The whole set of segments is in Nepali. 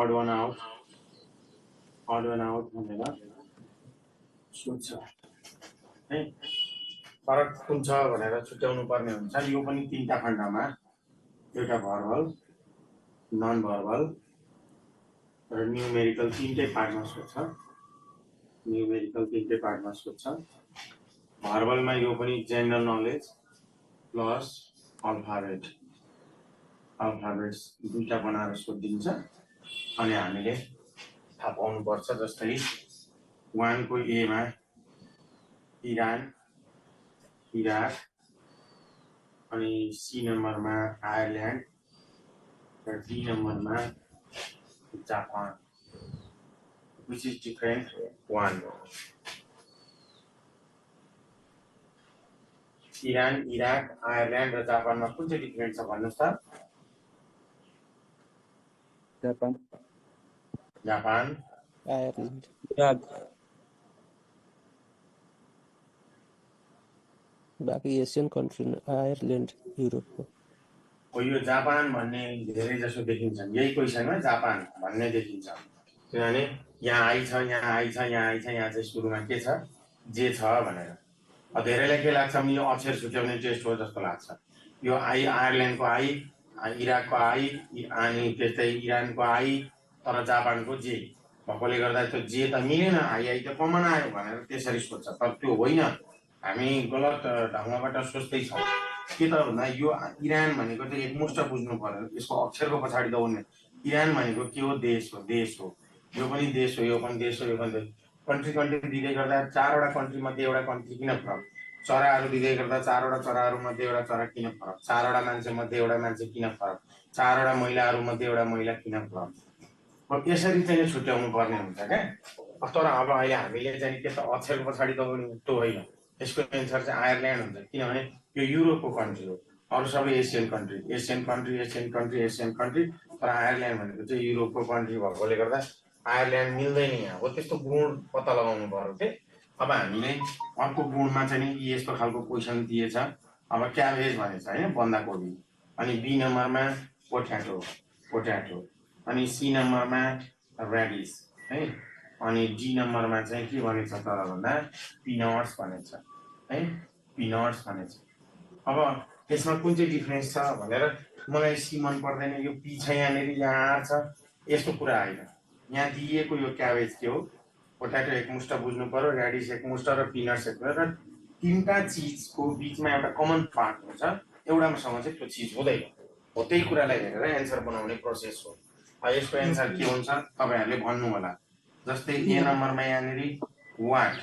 odd one out भनेर सोध्छ है। फरक कुन छ भनेर छुट्याउनु पर्ने हुन्छ। यो पनि तीनटा खण्डमा, एउटा भर्बल, नन भर्बल र न्यूमेरिकल तीनटै पार्टमा सोध्छ। भर्बलमा यो पनि जेनरल नलेज प्लस अल्फाबेट्स दुईटा बनाएर सोधिदिन्छ। अनि हामीले थाहा पाउनुपर्छ। जस्तै 1 को ए मा इरान, इराक, अनि सी नम्बरमा आयरल्यान्ड र डी नम्बरमा Japan, which is different one. Iran, Iraq, Ireland र जापानमा कुन चाहिँ डिफरेन्ट छ भन्नुस् त? जापान, आयरल्यान्ड, इराक, बाकी एसियन कन्ट्री आयरल्यान्ड युरोपको। यो जापान भन्ने धेरै जसो देखिन्छन्। यही क्वेसनमा जापान भन्ने देखिन्छ। किनभने यहाँ आई छ, यहाँ चाहिँ सुरुमा के छ, जे छ भनेर। धेरैलाई के लाग्छ भने यो अक्षर छुट्याउने टेस्ट हो जस्तो लाग्छ। यो आई आयरल्यान्डको आई, इराकको आई, अनि त्यस्तै इरानको आई, तर जापानको जे भएकोले गर्दा त्यो जे त मिलेन, आई त कमन आयो भनेर त्यसरी सोध्छ। तर त्यो होइन, हामी गलत ढङ्गबाट सोच्दैछौँ। के त भन्दा यो इरान भनेको चाहिँ एकमुष्ट बुझ्नु पर्यो। यसको अक्षरको पछाडि दौड्ने इरान भनेको के हो? देश हो। यो पनि देश हो, यो पनि देश हो, यो पनि देश। कन्ट्री दिँदै गर्दा 4वटा कन्ट्री मध्ये एउटा कन्ट्री किन फरक? चराहरू दिँदै गर्दा 4वटा चराहरू मध्ये एउटा चरा किन फरक? 4वटा मान्छे मध्ये एउटा मान्छे किन फरक? 4वटा महिलाहरू मध्ये एउटा महिला किन फरक? यसरी चाहिँ छुट्याउनु पर्ने हुन्छ क्या। तर अब अहिले हामीले चाहिँ के त अक्षरको पछाडि दौड्ने त्यो होइन। यसको एन्सर चाहिँ आयरल्यान्ड हुन्छ। किनभने यो युरोपको कन्ट्री हो, अरू सबै एसियन कन्ट्री। तर आयरल्यान्ड भनेको चाहिँ युरोपको कन्ट्री भएकोले गर्दा आयरल्यान्ड मिल्दैन यहाँ। हो त्यस्तो गुण पत्ता लगाउनु पर्यो के। अब हामीले अर्को गुणमा चाहिँ यस्तो खालको क्वेसन दिएछ। अब क्याबेज भनेछ हैन, बन्दाकोपी। अनि बी नम्बरमा पोट्याटो, अनि सी नम्बरमा रेडिस है, अनि डी नम्बरमा चाहिँ के भनेछ त भन्दा पिनट्स भनेछ है, पिनट्स भनेछ। अब यसमा कुन चाहिँ डिफरेन्स छ भनेर मलाई सी मन पर्दैन, यो पी छ यहाँनिर, यहाँ आर छ, यस्तो कुरा होइन। यहाँ दिएको यो क्याबेज के हो? पोट्याटो एकमुष्ट बुझ्नु पर्यो, रेडिस एकमुष्ट र पिनट्स एकमुष्ट। र तीनटा चिजको बिचमा एउटा कमन पार्ट हुन्छ, एउटासँग चाहिँ त्यो चिज हुँदैन। हो त्यही कुरालाई हेरेर एन्सर बनाउने प्रोसेस हो। यसको एन्सर के हुन्छ तपाईहरुले भन्नु होला। जस्तै ए नम्बरमा यहाँनिर वाट,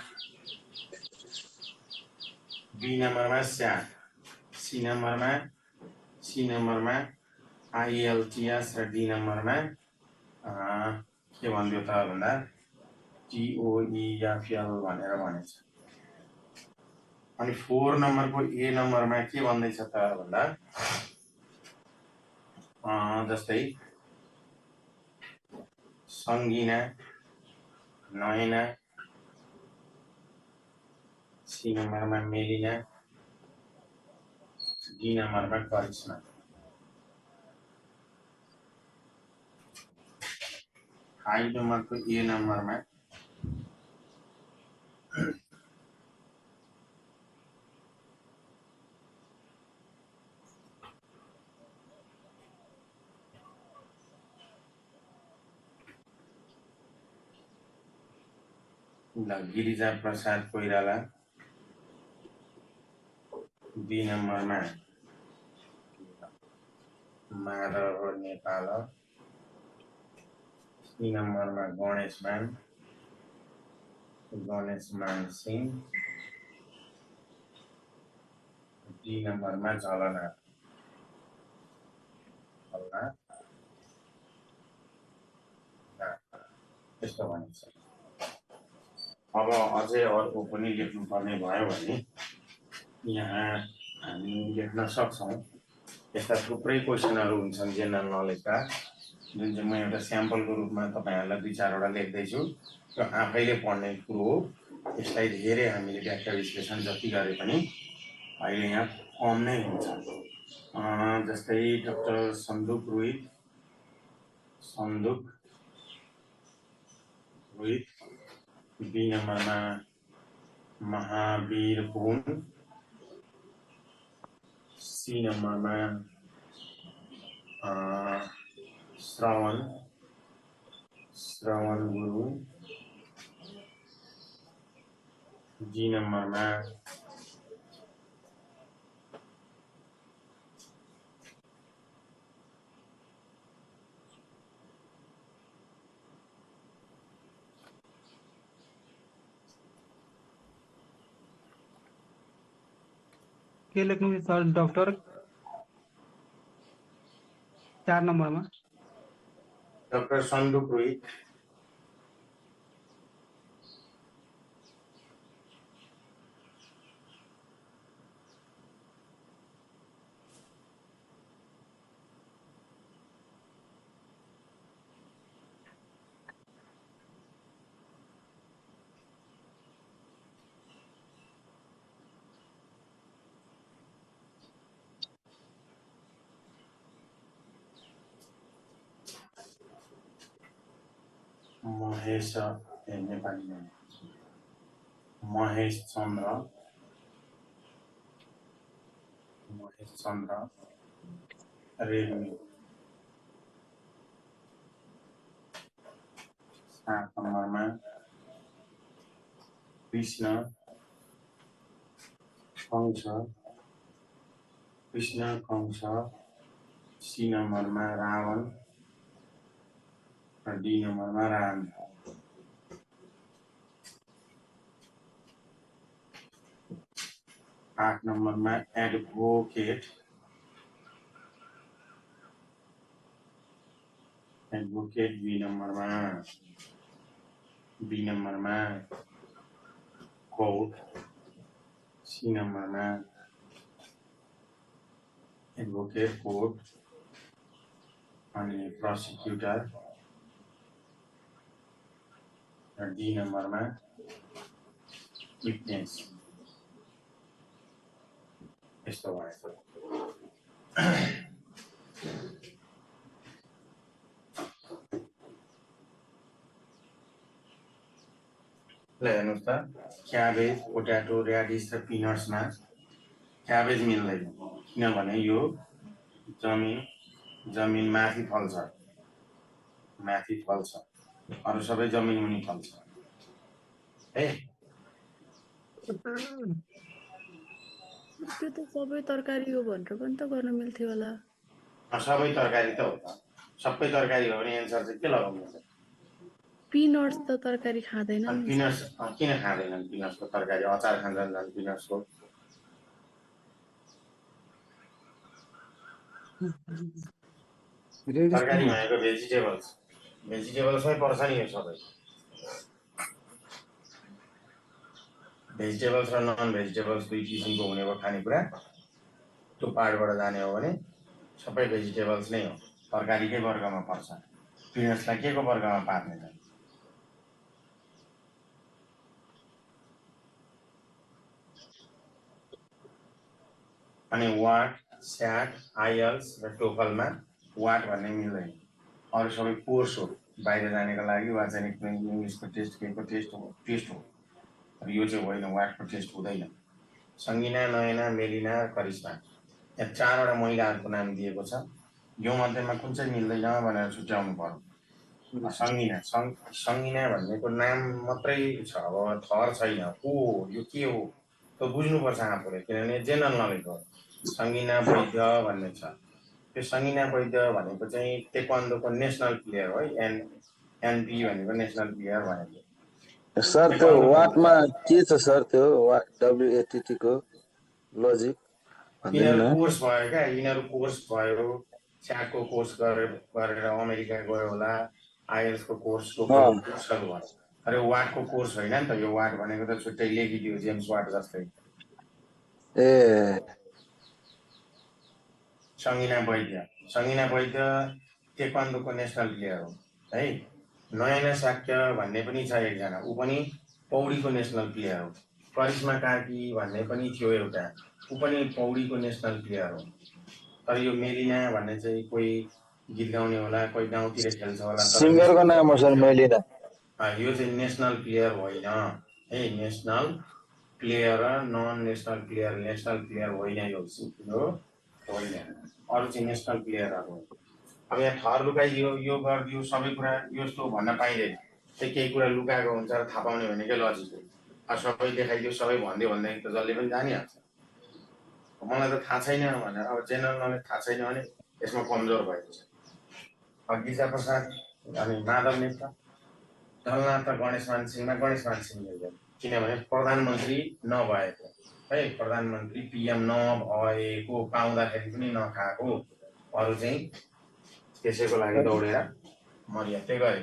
बी नम्बरमा स्याट, सी नम्बरमा आइएलटीएस र डी नम्बरमा के भन्दियो त भन्दा टिओइएफएल भनेर भनेछ। अनि 4 नम्बरको ए नम्बरमा के भन्दैछ त भन्दा जस्तै सङ्गिना, नयना, सी नम्बरमा मेलिना, डी नम्बरमा करिश्मा। फाइभ नम्बरको ए नम्बरमा गिरिजा प्रसाद कोइराला, बी नम्बरमा माधव नेपाल, सी नम्बरमा गणेशमान सिंह, डी नम्बरमा झलना। यस्तो भनिन्छ। अब अझै अर्को पनि लेख्नु पर्ने भयो भने यहाँ हामी लेख्न सक्छौँ। यस्ता थुप्रै क्वेसनहरू हुन्छन् जेनरल नलेजका, जुन चाहिँ म एउटा स्याम्पलको रूपमा तपाईहरुलाई 2-4वटा लेख्दैछु। त्यो आफैले पढ्ने कुरो हो। यसलाई धेरै हामीले व्याख्या विश्लेषण जति गरे पनि अहिले यहाँ कम नै हुन्छ। जस्तै doctor Sanduk Rohit, Rohit, be नम्बरमा महावीर पुन, सी नम्बरमा श्रवण गुरुङ, जी नम्बरमा के लेख्नु सर डाक्टर 4 नम्बरमा डाक्टर सन्दुक रोहित, महेश नेपाली महेश चन्द्र रेग्मी 7 नम्बरमा कृष्ण कंस, सी नम्बरमा रावण र डी नम्बरमा राम। 8 नम्बरमा एडभोकेट बी नम्बरमा कोर्ट, सी नम्बरमा एडभोकेट कोर्ट अनि प्रोसिक्युटर र डी नम्बरमा विटनेस। यस्तो भएको ल हेर्नुहोस् त, क्याबेज, पोट्याटो, ऱ्याडिस र पिनट्समा क्याबेज मिल्दैन, किनभने यो जमिन माथि फल्छ, अरू सबै जमिन मुनि फल्छ है। त्यो त सबै तरकारी हो भनेर पनि त गर्न मिल्थ्यो होला। सबै तरकारी त हो त, सबै तरकारी हो भने एन्सर चाहिँ के लगाउनु हुन्छ? पिनट्स त तरकारी खाँदैन नि। पिनट्स किन खाँदैनन्? पिनट्सको तरकारी अचार खान्छन् झन् पिनट्सको। तरकारी भनेको भेजिटेबल्समै पर्छ नि यो सबै। भेजिटेबल्स र नन भेजिटेबल्स दुई किसिमको हुने भयो खानेकुरा। त्यो पार्टबाट जाने हो भने सबै भेजिटेबल्स नै हो, तरकारीकै वर्गमा पर्छ। पिनट्सलाई के को वर्गमा पार्ने त? अनि वाट, स्याट, आइएल्स र टोफलमा वाट भन्ने मिल्दैन, अरू सबै कोर्स हो, बाहिर जानेको लागि वा चाहिँ इङ्ग्लिसको टेस्ट केको टेस्ट हो। यो चाहिँ होइन, वाटको टेस्ट हुँदैन। सङ्गिना, नयना, मेलिना र करिश्मा, यहाँ 4वटा महिलाहरूको नाम दिएको छ। यो मध्येमा कुन चाहिँ मिल्दैन भनेर छुट्याउनु पर्यो। सङ्गिना भन्नेको नाम मात्रै छ, अब थर छैन, को हो यो के हो त्यो बुझ्नुपर्छ आफूले, किनभने जेनरल नलेज हो। सङ्गिना वैद्य भन्ने छ, त्यो सङ्गिना वैद्य भनेको चाहिँ तेक्वान्डोको नेसनल प्लेयर हो है, एनपी भनेको नेसनल प्लेयर भनेको। सर त्यो वाटमा के छ सर, त्यो WATT को लजिक यिनीहरू कोर्स भयो क्या, यिनीहरू कोर्स भयो, स्याटको कोर्स गरेर अमेरिका गयो होला, आइएल्सको कोर्सको कोर्सहरू भयो। अरे वाटको कोर्स होइन नि त, यो वाट भनेको त छुट्टै लेखिदियो, जेम्स वाट जस्तै। सङ्गिना वैद्य तेक्वान्डोको नेसनल प्लेयर हो है। नयना शाक्य भन्ने पनि छ एकजना, ऊ पनि पौडीको नेसनल प्लेयर हो। करिश्मा कार्की भन्ने पनि थियो एउटा, ऊ पनि पौडीको नेसनल प्लेयर हो। तर यो मेलिना भन्ने चाहिँ कोही गीत गाउने होला, कोही गाउँतिर खेल्छ होला। सिङ्गरको नाम हो सर मेलिना। यो चाहिँ नेसनल प्लेयर होइन है, नेसनल प्लेयर र non national player, national player होइन यो होइन, अरू चाहिँ नेसनल प्लेयरहरू हो। अब यहाँ थर लुकाइ यो गरिदियो सबै कुरा यस्तो भन्न पाइँदैन, चाहिँ केही कुरा लुकाएको हुन्छ र थाहा पाउने भनेकै लजिक हो। अब सबै देखाइदियो सबै भनिदियो भनेदेखि त जसले पनि जानिहाल्छ। मलाई त थाहा छैन भनेर, अब जेनरल नलेज थाहा छैन भने यसमा कमजोर भएको छ। गिरिजा प्रसाद अनि माधव नेता, दलनाथ र गणेशमान सिंहमा गणेशमान सिंह मिल्दैन, किनभने प्रधानमन्त्री नभएको है, प्रधानमन्त्री पिएम नभएको, पाउँदाखेरि पनि नखाएको, अरू चाहिँ त्यसैको लागि दौडेर मरिहत्ते गरे।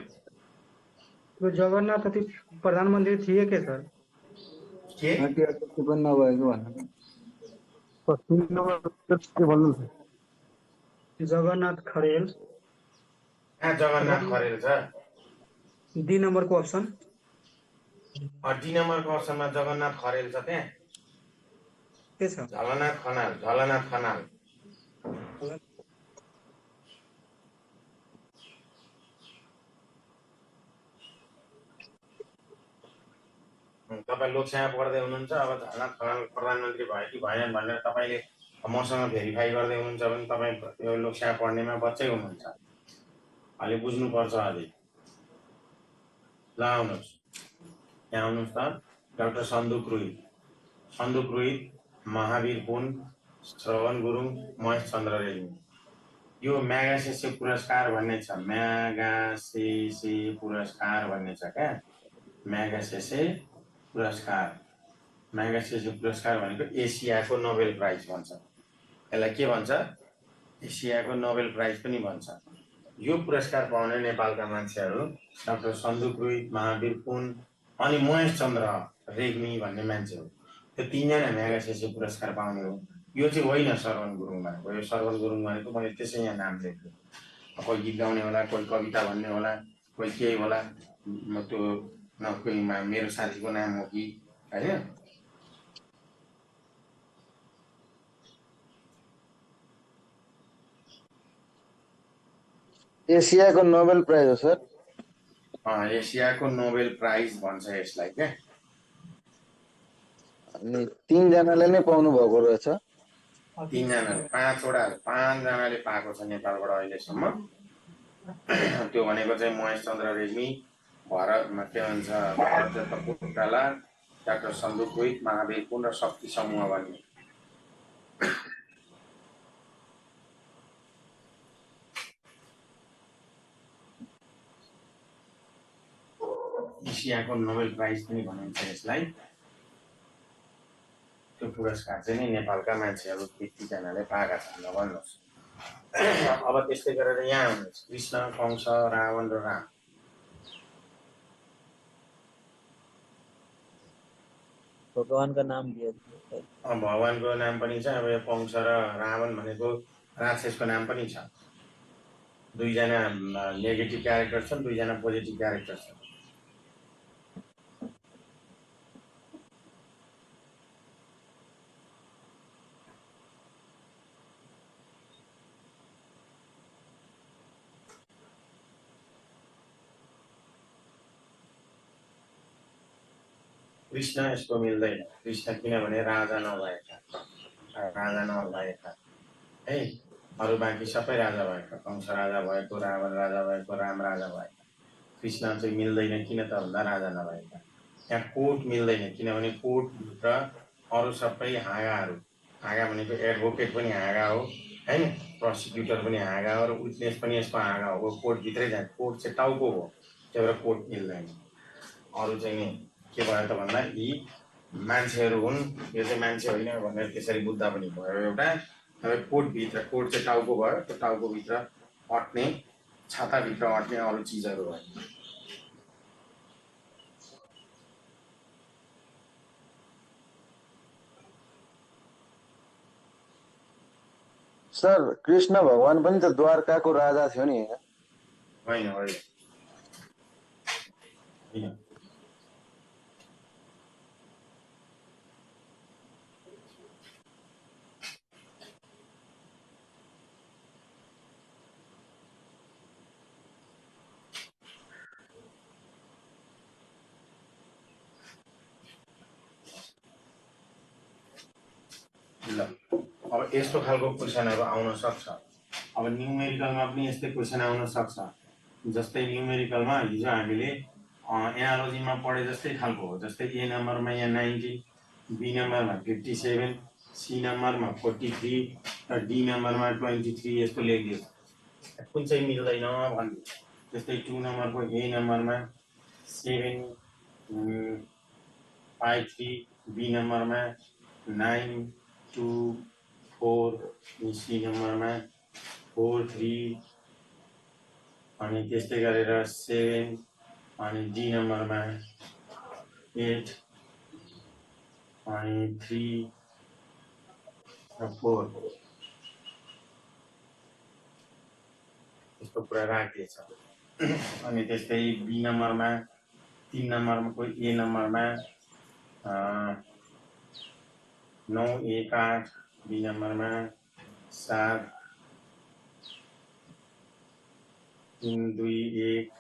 तो जगन्नाथ अति प्रधानमन्त्री थिए के सर? के पनि नभएको भन्नु जगन्नाथ खरेल कहाँ जगन्नाथ खरेल छ? डी नम्बरको अप्सन, डी नम्बरको अप्सनमा जगन्नाथ खरेल छ, त्यहाँ के छ? झलनाथ खनाल, झलनाथ खनाल। तपाईँ लोकसेवा पढ्दै हुनुहुन्छ, अब झलनाथ खनाल प्रधानमन्त्री भयो कि भएन भनेर तपाईँले मसँग भेरिफाई गर्दै हुनुहुन्छ भने तपाईँ यो लोकसेवा पढ्नेमा बच्चै हुनुहुन्छ, अहिले बुझ्नुपर्छ अझै। ल आउनुहोस्, यहाँ आउनुहोस् त। डाक्टर सन्दुक रोहित, सन्दुक रोहित, महावीर पुन, श्रवण गुरुङ, महेश चन्द्र रेग्मी। यो म्यागासेसे पुरस्कार भन्ने छ, म्यागासेसे पुरस्कार भन्ने छ क्या, म्यागासेसे पुरस्कार। म्यागासेसे पुरस्कार भनेको एसियाको नोबेल प्राइज भन्छ, यसलाई के भन्छ? एसियाको नोबेल प्राइज पनि भन्छ। यो पुरस्कार पाउने नेपालका मान्छेहरू डाक्टर सन्दुक रोहित, महावीर पुन अनि महेश चन्द्र रेग्मी भन्ने मान्छे हो। त्यो तीनजना म्यागासेसे पुरस्कार पाउने हो। यो चाहिँ होइन श्रवण गुरुङ भनेको, यो श्रवण गुरुङ भनेको मैले त्यसै यहाँ नाम लेख्छु। कोही गीत गाउने होला, कोही कविता भन्ने होला, कोही केही होला, त्यो न कोही मेरो साथीको नाम हो कि होइन। एसियाको नोबेल प्राइज हो सर? एसियाको नोबेल प्राइज भन्छ यसलाई क्या। अनि 3 जनाले नै पाउनु भएको रहेछ। 3 जनाले, 5जनाले पाएको छ नेपालबाट अहिलेसम्म। त्यो भनेको चाहिँ महेश चन्द्र रेग्मी, भरत के भन्छ भरत कोटाला, डाक्टर सन्दुक रोहित, महावीर पुन र शक्ति समूह भन्ने। एसियाको नोबेल प्राइज पनि भनिन्छ यसलाई। त्यो पुरस्कार चाहिँ नि नेपालका मान्छेहरू 3जनाले पाएका छन्। भन्नुहोस्। अब त्यस्तै गरेर यहाँ आउनुहोस्, कृष्ण, कंस, रावण र राम। भगवानको नाम दिए। भगवानको नाम पनि छ। अब यो कंस र रावण भनेको राक्षसको नाम पनि छ। 2जना नेगेटिभ क्यारेक्टर छन्, 2जना पोजिटिभ क्यारेक्टर छन्। कृष्ण यसको मिल्दैन। कृष्ण किनभने राजा नभएका है, अरू बाँकी सबै राजा भएका, कंस राजा भएको, रावण राजा भएको, राम राजा भएका। कृष्ण चाहिँ मिल्दैन, किन त भन्दा राजा नभएका। यहाँ कोर्ट मिल्दैन, किनभने कोर्टभित्र अरू सबै हाँगाहरू, हाँगा भनेको एडभोकेट पनि हाँगा हो होइन, प्रोसिक्युटर पनि हाँगा हो र विटनेस पनि यसको हाँगा हो। कोर्टभित्रै जान्छ, कोर्ट चाहिँ टाउको हो, त्यही भएर कोर्ट मिल्दैन। अरू चाहिँ नि के भयो त भन्दा यी मान्छेहरू हुन्, यो चाहिँ मान्छे होइन भनेर त्यसरी बुझ्दा पनि भयो एउटा। अब कोर्टभित्र, कोर्ट चाहिँ टाउको भयो, त्यो टाउकोभित्र अट्ने, छाताभित्र अट्ने अरू चिजहरू भयो। सर कृष्ण भगवान पनि त द्वारकाको राजा थियो नि होइन? होइन। यस्तो खालको क्वेसनहरू आउन सक्छ। अब न्युमेरिकलमा पनि यस्तै क्वेसन आउन सक्छ। जस्तै न्युमेरिकलमा हिजो हामीले एनालोजीमा पढे जस्तै खालको हो। जस्तै ए नम्बरमा यहाँ 90, बी नम्बरमा 57, सी नम्बरमा 43 र डी नम्बरमा 23 यस्तो लेखिदिएको छ। कुन चाहिँ मिल्दैन भन्ने। जस्तै 2 नम्बरको ए नम्बरमा 753, बी नम्बरमा 924, सी नम्बरमा 43 अनि त्यस्तै गरेर 7 अनि डी नम्बरमा 8 अनि 3 र 4 यस्तो कुरा राखिदिएछ। अनि त्यस्तै बी नम्बरमा 3 नम्बरको ए नम्बरमा 9, 1, 8, बी नम्बरमा 7, 3, 2, 1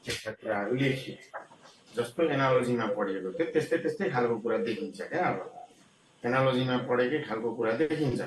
त्यस्ता कुराहरू लेखियो। जस्तो एनालोजीमा पढेको थियो त्यस्तै खालको कुरा देखिन्छ क्या। अब एनालोजीमा पढेकै खालको कुरा देखिन्छ।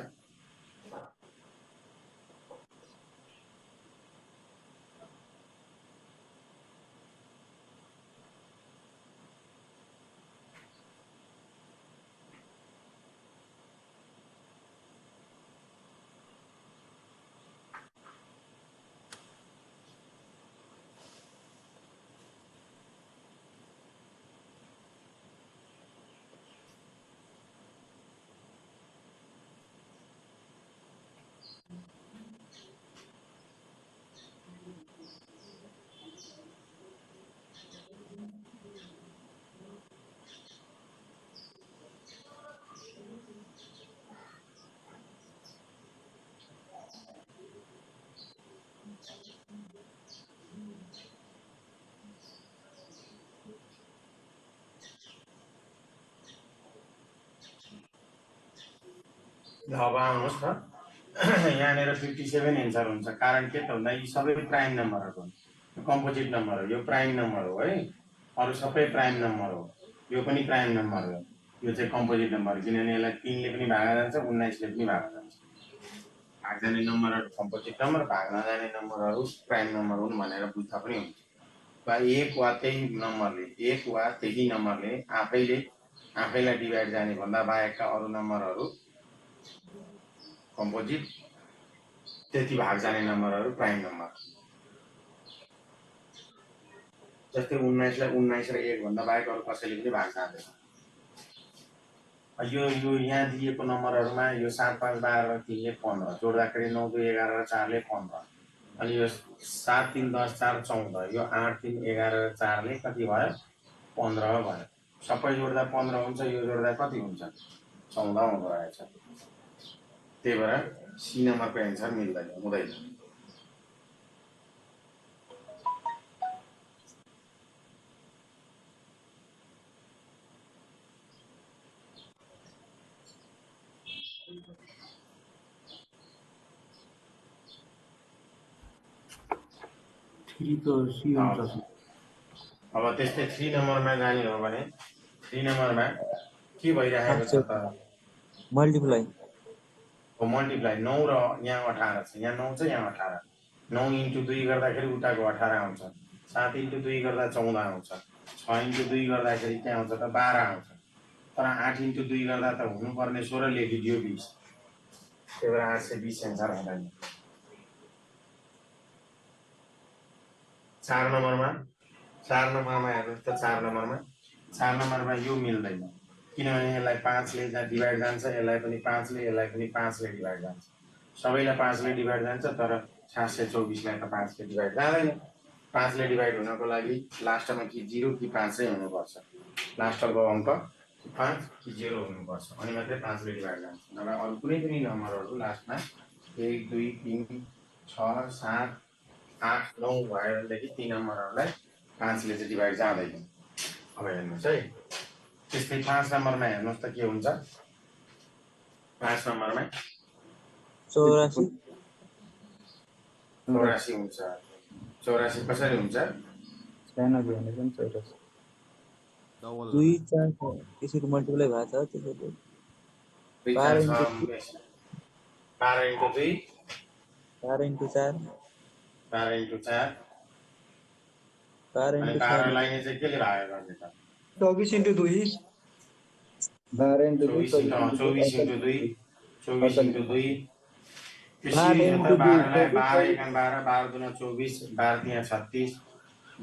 अब आउनुहोस् न यहाँनिर 57 एन्सर हुन्छ। कारण के त भन्दा यी सबै प्राइम नम्बरहरू हुन्। कम्पोजिट नम्बर हो, यो प्राइम नम्बर हो है। अरू सबै प्राइम नम्बर हो, यो पनि प्राइम नम्बर हो। यो चाहिँ कम्पोजिट नम्बर, किनभने यसलाई 3 ले पनि भागा जान्छ, 19 ले पनि भागा जान्छ। भाग जाने नम्बरहरू कम्पोजिट नम्बर, भाग नजाने नम्बरहरू प्राइम नम्बर हुन् भनेर बुझ्दा पनि हुन्छ। एक वा त्यही नम्बरले आफैलाई डिभाइड जाने भन्दा बाहेकका अरू नम्बरहरू कम्पोजिट, त्यति भाग जाने नम्बरहरू प्राइम नम्बर। जस्तै 19 लाई 19 र 1 भन्दा बाहेक अरू कसैले पनि भाग जाँदैन। यो यहाँ दिएको नम्बरहरूमा यो 7, 5, 12 र 3 ले 15 जोड्दाखेरि 9, 2, 11 र 4 ले 15 अनि यो 7 3 10 4 14 यो 8 3 11 4 ले कति भयो 15 भयो सबै जोड्दा 15 हुन्छ यो जोड्दा कति हुन्छ 14 हुँदो रहेछ त्यही भएर सी नम्बरको एन्सर मिल्दैन हुँदैन अब त्यस्तै 3 नम्बरमा जाने हो भने 3 नम्बरमा के भइरहेको छ त मल्टिप्लाई मल्टिप्लाई 9 र यहाँ 18 छ यहाँ 9 छ यहाँ 18 9 इन्टु 2 गर्दाखेरि उताको 18 आउँछ 7 इन्टु 2 गर्दा 14 आउँछ 6 इन्टु 2 गर्दाखेरि के आउँछ त 12 आउँछ तर 8 इन्टु 2 गर्दा त हुनुपर्ने 16 लेखिदियो 20 त्यही भएर 820 एन्सर हुँदैन 4 नम्बरमा हेर्नुहोस् त 4 नम्बरमा यो मिल्दैन किनभने यसलाई 5 ले डिभाइड जान्छ यसलाई पनि 5 ले यसलाई पनि 5 ले डिभाइड जान्छ सबैलाई 5 ले डिभाइड जान्छ तर 724 लाई त 5 ले डिभाइड जाँदैन 5 ले डिभाइड हुनको लागि लास्टमा कि 0 कि 5 नै हुनुपर्छ लास्टको अङ्क 5 कि 0 हुनुपर्छ अनि मात्रै 5 ले डिभाइड जान्छ नभए अरू कुनै पनि नम्बरहरू लास्टमा 1 2 3 6 7 8 9 भएदेखि ती नम्बरहरूलाई 5 ले चाहिँ डिभाइड जाँदैन अब हेर्नुहोस् है त्यस्तै 5 नम्बरमा हेर्नुहोस् त के हुन्छ 5 नम्बरमा 84 हुन्छ 84 कसरी हुन्छ 2 4 यसरी मल्टिप्लाई भएको छ त्यसैले 12 इन्टु 2 12 इन्टु 4 12 इन्टु 4 12 अनि इन्टु 12 लाई चाहिँ केले भाग गर्ने त 24 इन्टु 2 12 इन्टु 2 24 इन्टु 2 24 इन्टु 2 त्यसरी त 12 लाई 12 एकान 12 12 दुना 24 12 तिया 36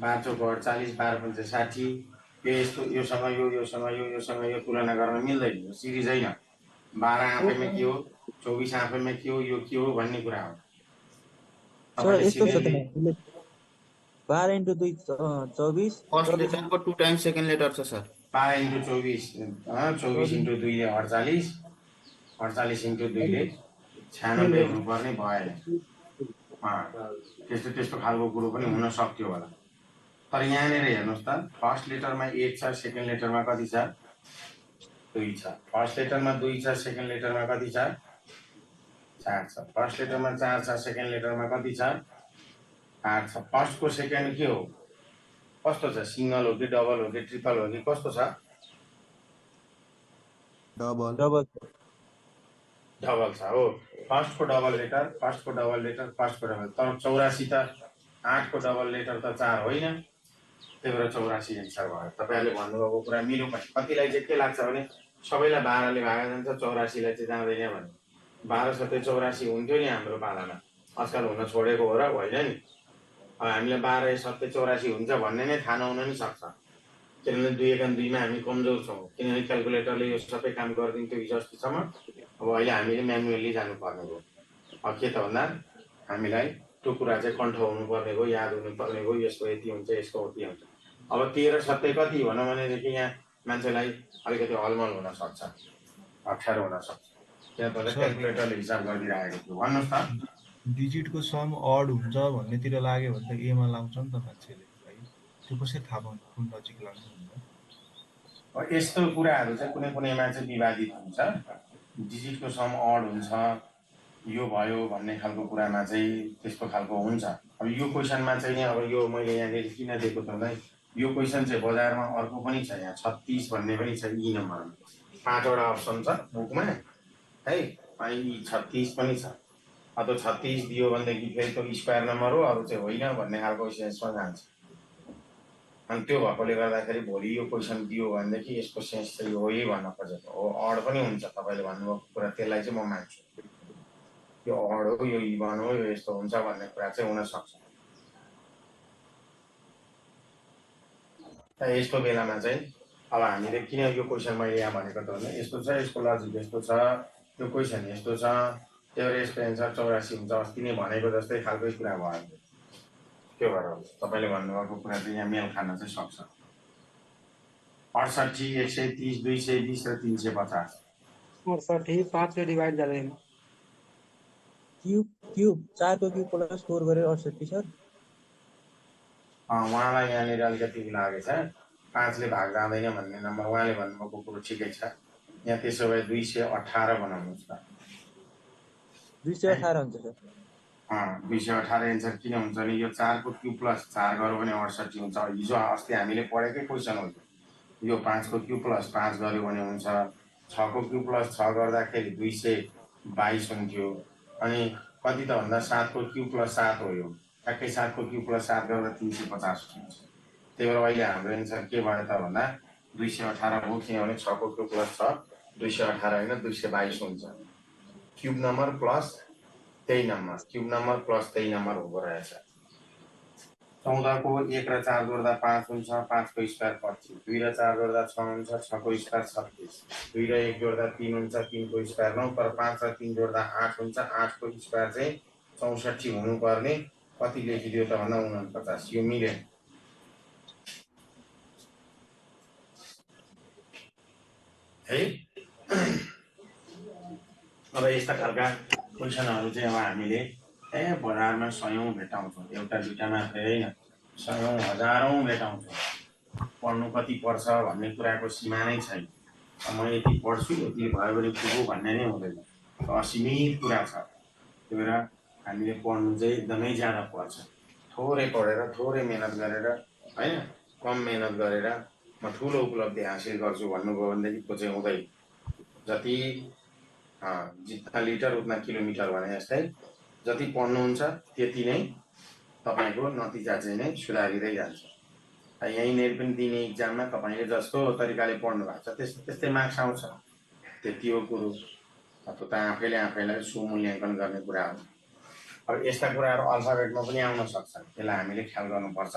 12 चौक 48 12 पंच 60 योसँग यो तुलना गर्न मिल्दैन यो सिरिज हैन 12 आफैमा के हो 24 आफैमा के हो यो के हो भन्ने कुरा हो सर यस्तो छ त 12 इन्टु 2 24 फर्स्ट लेटरको 2 टाइम्स सेकेन्ड लेटर छ सर 12 इन्टु 24 24 इन्टु 2 ले 48 48 इन्टु 2 ले 96 हुनुपर्ने भएन त्यस्तो खालको कुरो पनि हुन सक्थ्यो होला तर यहाँनिर हेर्नुहोस् त फर्स्ट लेटरमा 1 छ सेकेन्ड लेटरमा कति छ 2 छ फर्स्ट लेटरमा 2 छ सेकेन्ड लेटरमा कति छ 4 छ फर्स्ट लेटरमा 4 छ सेकेन्ड लेटरमा कति छ 8 छ फर्स्टको सेकेन्ड के हो कस्तो छ सिंगल हो कि डबल हो कि ट्रिपल हो कि कस्तो छ डबल छ हो फर्स्टको डबल लेटर फर्स्टको डबल तर 84 त 8 को डबल लेटर त 4 होइन त्यही भएर 84 एन्सर भयो तपाईहरुले भन्नुभएको कुरा मिल्यो पनि कतिलाई चाहिँ के लाग्छ भने सबैलाई 12 ले भागा जान्छ 84 लाई चाहिँ जाँदैन भने 12 सत्य 84 हुन्थ्यो नि हाम्रो पालामा आजकल हुन छोडेको हो र होइन नि अब हामीले 12 सत्य 84 हुन्छ भन्ने नै थाहा नहुन नि सक्छ किनभने 2 एकान 2 मा हामी कमजोर छौं किनभने क्याल्कुलेटरले यो सबै काम गरिदिन्थ्यो हिजो अस्तिसम्म अब अहिले हामीले म्यानुअली जानु पर्ने हो अब के त भन्दा हामीलाई त्यो कुरा चाहिँ कन्ठ हुनु पर्ने हो याद हुनु पर्ने हो यसको यति हुन्छ यसको उति हुन्छ अब 13 सत्य कति भनौं भनेदेखि यहाँ मान्छेलाई अलिकति हलमल हुन सक्छ अक्षर हुन सक्छ त्यहाँबाट क्याल्कुलेटरले हिसाब गरिदिरहेको थियो भन्नुस् त डिजिटको सम अड हुन्छ भन्नेतिर लाग्यो भने त ए मा लाउँछ नि त मान्छेले है त्यो कसरी थाहा पाउनु कुन लजिक लाग्छ अब यस्तो कुराहरु चाहिँ कुनै कुनैमा चाहिँ विवादित हुन्छ डिजिटको सम अड हुन्छ यो भयो भन्ने खालको कुरामा चाहिँ त्यस्तो खालको हुन्छ अब यो क्वेशनमा चाहिँ नि अब यो मैले यहाँ किन दिएको त भन्दा यो क्वेशन चाहिँ बजारमा अर्को पनि छ यहाँ 36 भन्ने पनि छ ई नम्बरमा 5 वटा अप्सन छ बुकमा है अनि 36 पनि छ अब 36 दियो भनेदेखि फेरि त्यो स्क्वायर नम्बर हो अरु चाहिँ होइन भन्ने खालको सेन्समा जान्छ अनि त्यो भएकोले गर्दाखेरि भोलि यो क्वेशन दियो भनेदेखि यसको सेन्स चाहिँ हो यही भन्न खोजेको हो अड पनि हुन्छ तपाईले भन्नुभएको कुरा त्यसलाई चाहिँ म मान्छु यो अड हो यो इभन हो यो यस्तो हुन्छ भन्ने कुरा चाहिँ हुन सक्छ त यस्तो बेलामा चाहिँ अब हामीले किन यो क्वेशन मैले यहाँ भनेको त भने यस्तो छ यसको लजिक यस्तो छ यो क्वेशन यस्तो छ एभरेज पे एन्सर 84 हुन्छ। अस्ति नै भनेको जस्तै खालकै कुरा भयो। के भएर तपाईँले भन्नुभएको कुरा चाहिँ यहाँ मेल खान चाहिँ सक्छ। 68, 130, 220 र 350। 68 5 ले डिवाइड जाँदैन। क्यूब 4 को क्यूब प्लस 4 गरेर 68 सर। उहाँलाई यहाँनिर अलिकति लागेको छ 5 ले भाग जाँदैन भन्ने नम्बर उहाँले भन्नुभएको कुरो ठिकै छ। यहाँ त्यसो भए 218 बनाउनुहोस् त। 218 हुन्छ सर। 218 एन्सर किन हुन्छ नि? यो 4 को क्यूब प्लस 4 गर्यो भने 68 हुन्छ। हिजो अस्ति हामीले पढेकै क्वेसन हो यो। 5 को क्यूब प्लस 5 गर्यो भने हुन्छ। 6 को क्यूब प्लस 6 गर्दाखेरि 222 हुन्थ्यो। अनि कति त भन्दा 7 को क्यूब प्लस 7 हो यो। ठ्याक्कै 7 को क्यूब प्लस 7 गर्दा 350 हुन्छ। त्यही भएर अहिले हाम्रो एन्सर के भयो त भन्दा 218 हो, किनभने 6 को क्यूब प्लस 6 218 होइन 222 हुन्छ। क्यूब नम्बर प्लस त्यही नम्बर, क्यूब नम्बर प्लस त्यही नम्बर हुँदो रहेछ। 14 को 1 र 4 जोड्दा 5 हुन्छ, 5 को स्क्वायर 25, 2 र 4 जोड्दा 6 हुन्छ, 6 को स्क्वायर 36, 2 र 1 जोड्दा 3 हुन्छ, 3 को स्क्वायर 9, तर 5 र 3 जोड्दा 8 हुन्छ, 8 को स्क्वायर चाहिँ 64 हुनुपर्ने। कति लेखिदियो त भन्दा 49। यो मिल्यो है। अब यस्ता खालका क्वेसनहरू चाहिँ अब हामीले बजारमा सयौं भेटाउँछौँ। एउटा दुईटा मात्रै होइन, सयौं हजारौं भेटाउँछौँ। पढ्नु कति पर्छ भन्ने कुराको सीमा नै छैन। म यति पढ्छु यति भयो भने पुगो भन्ने नै हुँदैन। असीमित कुरा छ। त्यही भएर हामीले पढ्नु चाहिँ एकदमै ज्यादा पर्छ। थोरै पढेर थोरै मेहनत गरेर होइन, कम मेहनत गरेर म ठुलो उपलब्धि हासिल गर्छु भन्नुभयो भनेदेखि को चाहिँ हुँदैन। जति जितना लिटर उतना किलोमिटर भने जस्तै जति पढ्नुहुन्छ त्यति नै तपाईँको नतिजा चाहिँ नै सुधारिँदै जान्छ। यहीँनिर पनि दिने इक्जाममा तपाईँले जस्तो तरिकाले पढ्नु भएको छ त्यस्तै मार्क्स आउँछ। त्यति हो कुरो। अब त आफैलाई सुमूल्याङ्कन गर्ने कुरा हो। अब यस्ता कुराहरू अल्फाबेटमा पनि आउन सक्छ, त्यसलाई हामीले ख्याल गर्नुपर्छ।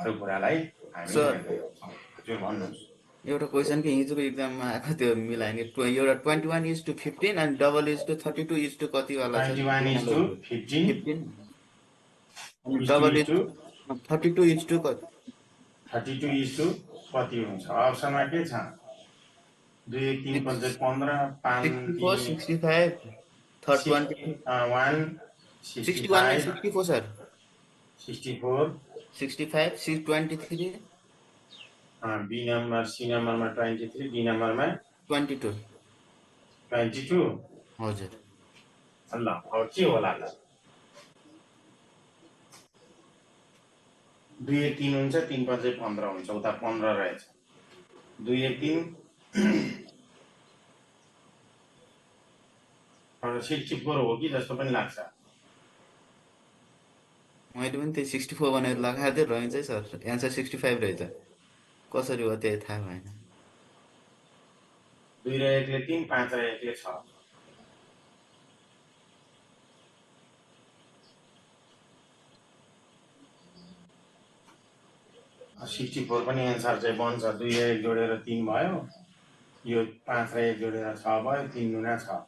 अरू कुरालाई हामी हजुर भन्नुहोस्। एउटा क्वेसन कि हिजोको एक्जाममा आएको त्यो मिलाइने एउटा 21:15 अनि डबल 32 कति वाला छ? 21:15 अनि डबल 32 कति? 32 कति हुन्छ? अप्सनमा के छ? 2 1 3 5 15 5 65 third 1 61 64 sir. 64 65 623 B number C नम्बरमा 23 डी नम्बरमा 22 हजुर। ल अब के होला त? 2 1 3 हुन्छ, 3 5 15 हुन्छ, उता 15 रहेछ। 2 1 3 64 हो कि जस्तो पनि लाग्छ। मैले पनि त्यही 64 भनेर लगाएको थिएँ, रहेछ है सर। एन्सर 65 रहेछ। कसरी हो त्यही थाहा भएन। 2 र 1 ले 3, 5 र 1 ले 6। अब 64 पनि एन्सर चाहिँ बन्छ। 2 र 1 जोडेर 3 भयो। यो 5 र 1 जोडेर 6 भयो। 3 गुणा 6।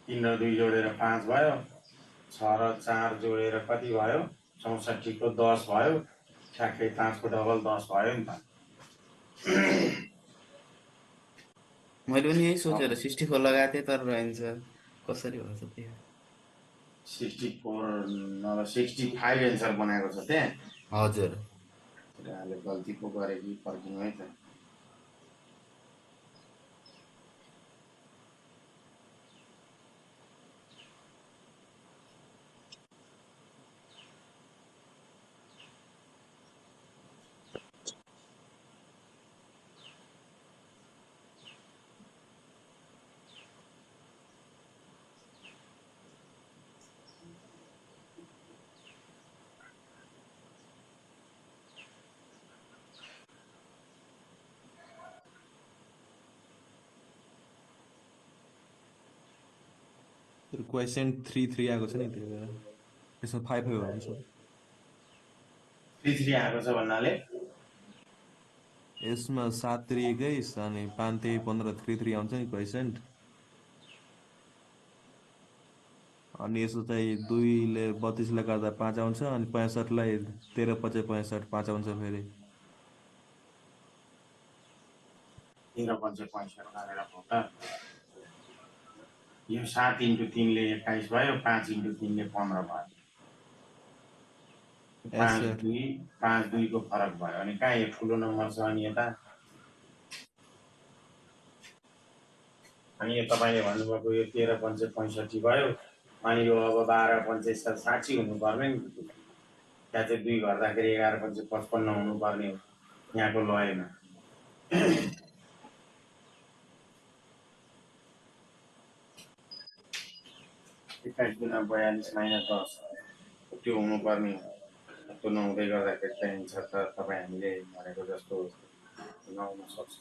3 र 2 जोडेर 5 भयो। 6 र 4 जोडेर कति भयो? 64 को 10 भयो। ठ्याक्कै 5 को डबल 10 भयो नि त। मैले पनि यही सोचेर 64 लगाएको थिएँ, तर रहन्छ कसरी भन्छ त्यो। 64 नभए 65 एन्सर बनाएको छ त्यहाँ। हजुर। कुराले गल्ती पो गरे कि फर्किनु है त। क्वेसन 3 आएको छ नि, त्यही भएर त्यसमा 5 हुन्छ। 3 आएको छ भन्नाले यसमा 7 3 21 अनि 5 3 15 3 आउँछ नि क्वेसन। अनि यसो चाहिँ 2ले 32 लाई गर्दा 5 आउँछ अनि 65 लाई 13 × 5 = 5 आउँछ फेरि 13 × 5 = 65 गरेर हो त यो 7 × 3 ले 21 भयो 5 × 3 ले 15 भयो 5 2 को फरक भयो अनि कहाँ यो ठुलो नम्बर छ अनि यता अनि यो तपाईले भन्नुभएको यो 13 × 5 = 65 भयो अनि यो अब 12 × 5 = 60 हुनु पर्ने नि त्यहाँ चाहिँ 2 गर्दाखेरि 11 × 5 = 55 हुनु पर्ने हो यहाँको लयमा 21 × 42 - 10 त्यो हुनुपर्ने हो त्यो नहुँदै गर्दाखेरि चाहिँ एन्सर त तपाईँ हामीले भनेको जस्तो नहुन सक्छ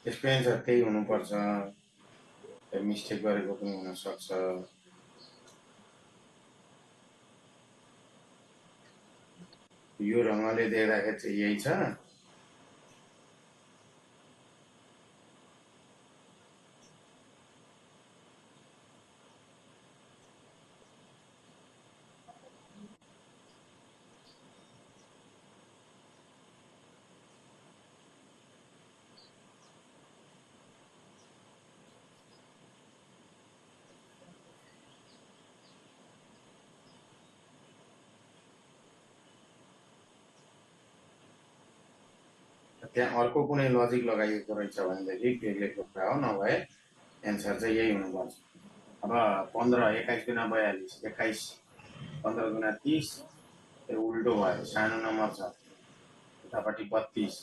त्यसको एन्सर त्यही हुनुपर्छ मिस्टेक गरेको पनि हुनसक्छ यो रङले देख्दाखेरि चाहिँ यही छ त्यहाँ अर्को कुनै लजिक लगाइएको रहेछ भनेदेखि बेग्लै कुरा हो नभए एन्सर चाहिँ यही हुनुपर्छ अब 15 21 × 42 21 15 × 30 त्यो उल्टो भयो सानो नम्बर छ उतापट्टि 32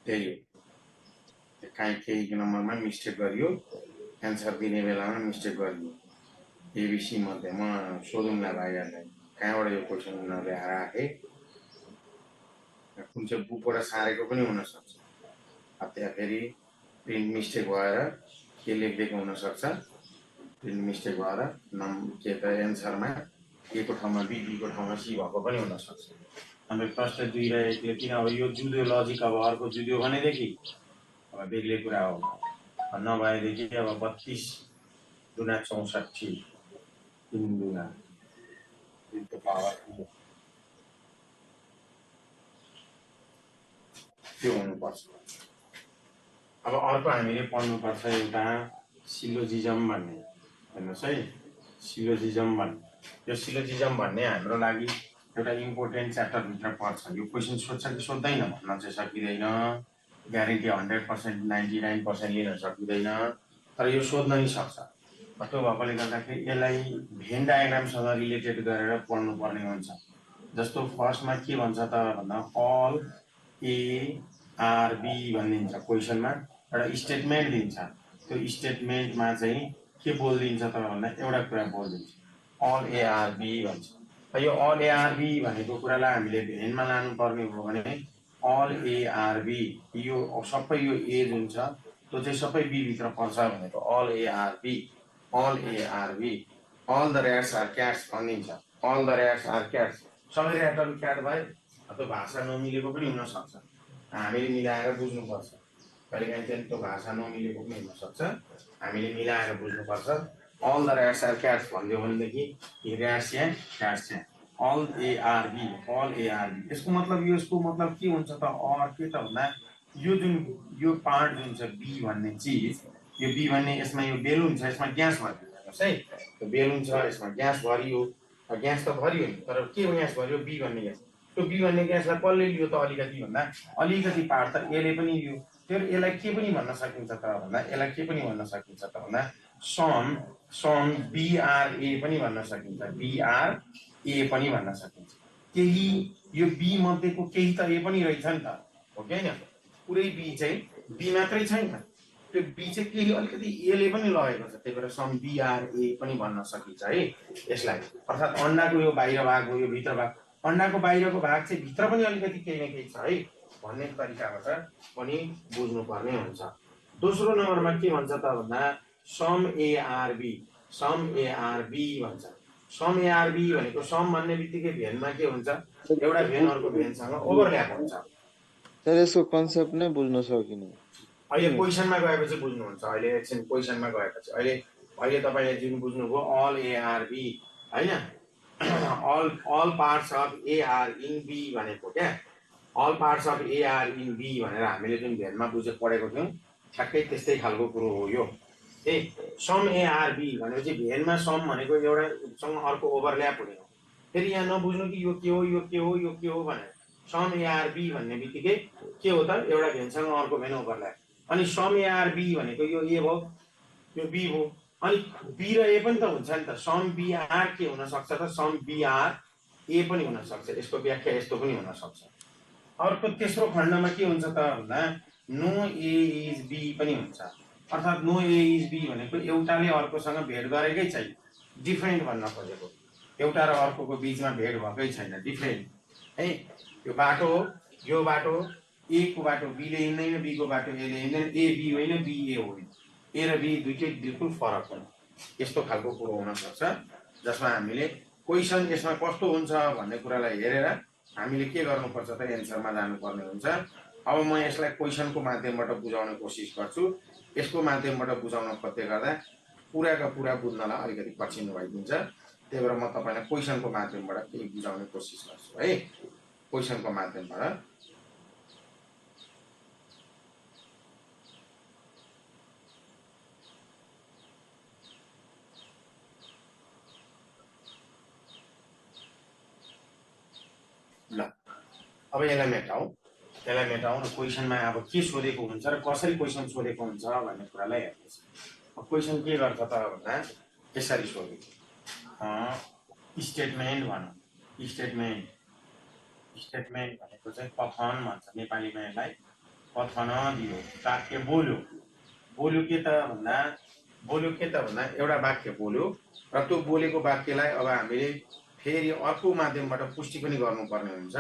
त्यही हो काहीँ केही नम्बरमा मिस्टेक गरियो एन्सर दिने बेलामा मिस्टेक गरियो एबिसी मध्ये म सोधौँला भाइहरूलाई कहाँबाट यो क्वेसन उनीहरूले राखे कुन चाहिँ बुकबाट सारेको पनि हुनसक्छ त्यहाँ फेरि प्रिन्ट मिस्टेक भएर के लेखिदिएको हुनसक्छ प्रिन्ट मिस्टेक भएर के त एन्सरमा ए को ठाउँमा बी बी को ठाउँमा सी भएको पनि हुनसक्छ अन्त प्रश्न 2 र 1 ले किन अब यो जुद्यो लजिक अब अर्को जुद्यो भनेदेखि अब बेग्लै कुरा हो नभएदेखि अब 32 × 64 3 × 2 को पावर त्यो हुनुपर्छ अब अर्को हामीले पढ्नुपर्छ एउटा सिलोजिजम भन्ने हेर्नुहोस् है सिलोजिजम भन्ने यो सिलोजिजम भन्ने हाम्रो लागि एउटा इम्पोर्टेन्ट च्याप्टरभित्र पर्छ यो क्वेसन सोध्छ कि सोध्दैन भन्न चाहिँ सकिँदैन ग्यारेन्टी 100% 99% लिन सकिँदैन तर यो सोध्न नै सक्छ त्यो भएकोले गर्दाखेरि यसलाई भेन डायग्रामसँग रिलेटेड गरेर पढ्नुपर्ने हुन्छ जस्तो फर्स्टमा के भन्छ त भन्दा अल ए आर बी भनिदिन्छ क्वेसनमा एउटा स्टेटमेन्ट दिन्छ त्यो स्टेटमेन्टमा चाहिँ के बोलिदिन्छ त भन्दा एउटा कुरा बोलिदिन्छ अल ए आर बी भन्छ यो अल ए आर बी भनेको कुरालाई हामीले भेनमा लानुपर्ने हो भने अल ए आर बी यो सबै यो ए जुन छ त्यो चाहिँ सबै बी भित्र पर्छ भनेको all A are B all A are B all the rats are cats भनिन्छ all the rats are cats सबै ऱ्याटहरू क्याट भए त्यो भाषा नमिलेको पनि हुन सक्छ हामीले मिलाएर बुझ्नुपर्छ कहिलेकाहीँ चाहिँ त्यो भाषा नमिलेको पनि हुन सक्छ हामीले मिलाएर बुझ्नुपर्छ all the rats are cats भन्दियो भनेदेखि ऱ्याट्स यहाँ क्याट्स यहाँ all A are B यसको मतलब के हुन्छ त और के त भन्दा यो जुन यो पार्ट जुन छ बी भन्ने चिज यो बी भन्ने यसमा यो बेलुन छ यसमा ग्यास भरियो हेर्नुहोस् है त्यो बेलुन छ यसमा ग्यास भरियो ग्यास त भरियो नि तर के ग्यास भरियो बी भन्ने ग्यास त्यो बी भन्ने ग्यासलाई कसले लियो त अलिकति भन्दा अलिकति पार्ट त एले पनि लियो त्यो यसलाई के पनि भन्न सकिन्छ त भन्दा यसलाई के पनि भन्न सकिन्छ त भन्दा सम बीआरए पनि भन्न सकिन्छ बीआरए पनि भन्न सकिन्छ केही यो बी मध्येको केही त ए पनि रहेछ नि त हो कि हैन पुरै बी चाहिँ बी मात्रै छैन त्यो बी चाहिँ केही अलिकति एले पनि लगेको छ त्यही भएर सम बीआरए पनि भन्न सकिन्छ है यसलाई अर्थात् अन्डाको यो बाहिर भाग हो यो भित्र भाग अन्डाको बाहिरको भाग चाहिँ भित्र पनि अलिकति केही न केही छ है भन्ने तरिकाबाट पनि बुझ्नुपर्ने हुन्छ दोस्रो नम्बरमा के भन्छ त भन्दा सम एआरबी भन्छ सम एआरबी भनेको सम भन्ने बित्तिकै भेनमा के हुन्छ एउटा भेन अर्को भेनसँग ओभरल्याप हुन्छ। सर यसको कन्सेप्ट नै बुझ्न सकिनँ। अहिले क्वेसनमा गएपछि बुझ्नुहुन्छ। अहिले एकछिन क्वेसनमा गएपछि अहिले तपाईँले जुन बुझ्नुभयो अल एआरबी होइन, all parts of A are in B भनेको क्या, all parts of A are in B भनेर हामीले जुन भेनमा पढेको थियौँ ठ्याक्कै त्यस्तै खालको कुरो हो यो। सम एआरबी भनेपछि भेनमा सम भनेको एउटासँग अर्को ओभरल्याप हुने हो। फेरि यहाँ नबुझ्नु कि यो के हो यो के हो यो के हो भनेर। सम एआरबी भन्ने बित्तिकै के हो त एउटा भेनसँग अर्को भेन ओभरल्याप। अनि सम एआरबी भनेको यो ए भयो यो बी भयो, अनि बी र ए पनि त हुन्छ नि त। सम बीआर के हुनसक्छ त, सम बीआर ए पनि हुनसक्छ। यसको व्याख्या यस्तो पनि हुनसक्छ। अर्को तेस्रो खण्डमा के हुन्छ त भन्दा नो ए इज बी पनि हुन्छ। अर्थात् नो ए इज बी भनेको एउटाले अर्कोसँग भेट गरेकै छैन, डिफ्रेन्ट भन्न खोजेको। एउटा र अर्कोको बिचमा भेट भएकै छैन, डिफ्रेन्ट है। यो बाटो हो, यो बाटो ए को बाटो बीले हिँड्दैन, बी को बाटो एले हिँड्दैन, ए बी होइन बी ए होइन, ए र बी दुइटै बिल्कुल फरक हुन्। यस्तो खालको कुरो हुनसक्छ जसमा हामीले क्वेसन यसमा कस्तो हुन्छ भन्ने कुरालाई हेरेर हामीले के गर्नुपर्छ त एन्सरमा जानुपर्ने हुन्छ। अब म यसलाई क्वेसनको माध्यमबाट बुझाउने कोसिस गर्छु। यसको माध्यमबाट बुझाउन खोज्दै गर्दा पुराका पुरा बुझ्नलाई अलिकति कठिन भइदिन्छ। त्यही भएर म तपाईँलाई क्वेसनको माध्यमबाट केही बुझाउने कोसिस गर्छु है। क्वेसनको माध्यमबाट ल अब यसलाई मेटाउँ र क्वेसनमा अब के सोधेको हुन्छ र कसरी क्वेसन सोधेको हुन्छ भन्ने कुरालाई हेर्नुहोस्। अब क्वेसन के गर्छ त भन्दा यसरी सोधेको स्टेटमेन्ट भनौँ। स्टेटमेन्ट भनेको चाहिँ कथन भन्छ नेपालीमा। यसलाई कथन दियो, वाक्य बोल्यो के त भन्दा एउटा वाक्य बोल्यो र त्यो बोलेको वाक्यलाई अब हामीले फेरि अर्को माध्यमबाट पुष्टि पनि गर्नुपर्ने हुन्छ।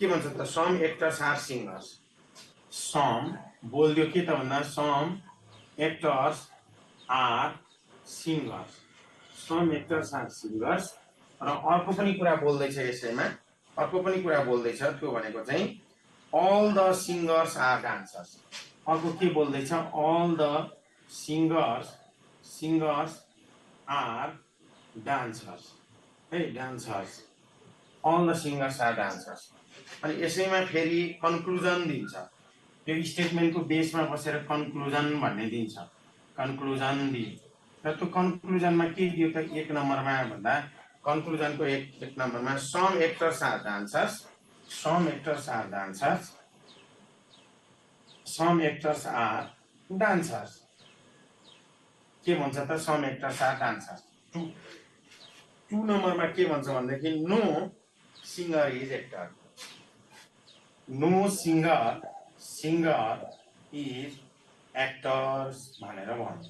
के भन्छ त some actors are singers. Some बोलिदियो के त भन्दा some actors are singers. Some actors are singers र अर्को पनि कुरा बोल्दैछ यसैमा, अर्को पनि कुरा बोल्दैछ। त्यो भनेको चाहिँ all the singers are dancers. अर्को के बोल्दैछ all the singers are dancers है, dancers all the singers are dancers. अनि यसैमा फेरि कन्क्लुजन दिन्छ। त्यो स्टेटमेन्टको बेसमा बसेर कन्क्लुजन भन्ने दिन्छ। कन्क्लुजन दियो र त्यो कन्क्लुजनमा के दियो त एक नम्बरमा भन्दा कन्क्लुजनको एक नम्बरमा some actors are dancers. Some actors are dancers, some actors are dancers. के भन्छ त some actors are dancers. Two नम्बरमा के भन्छ भनेदेखि no singer is actor. No singer is actors भनेर भन्छ।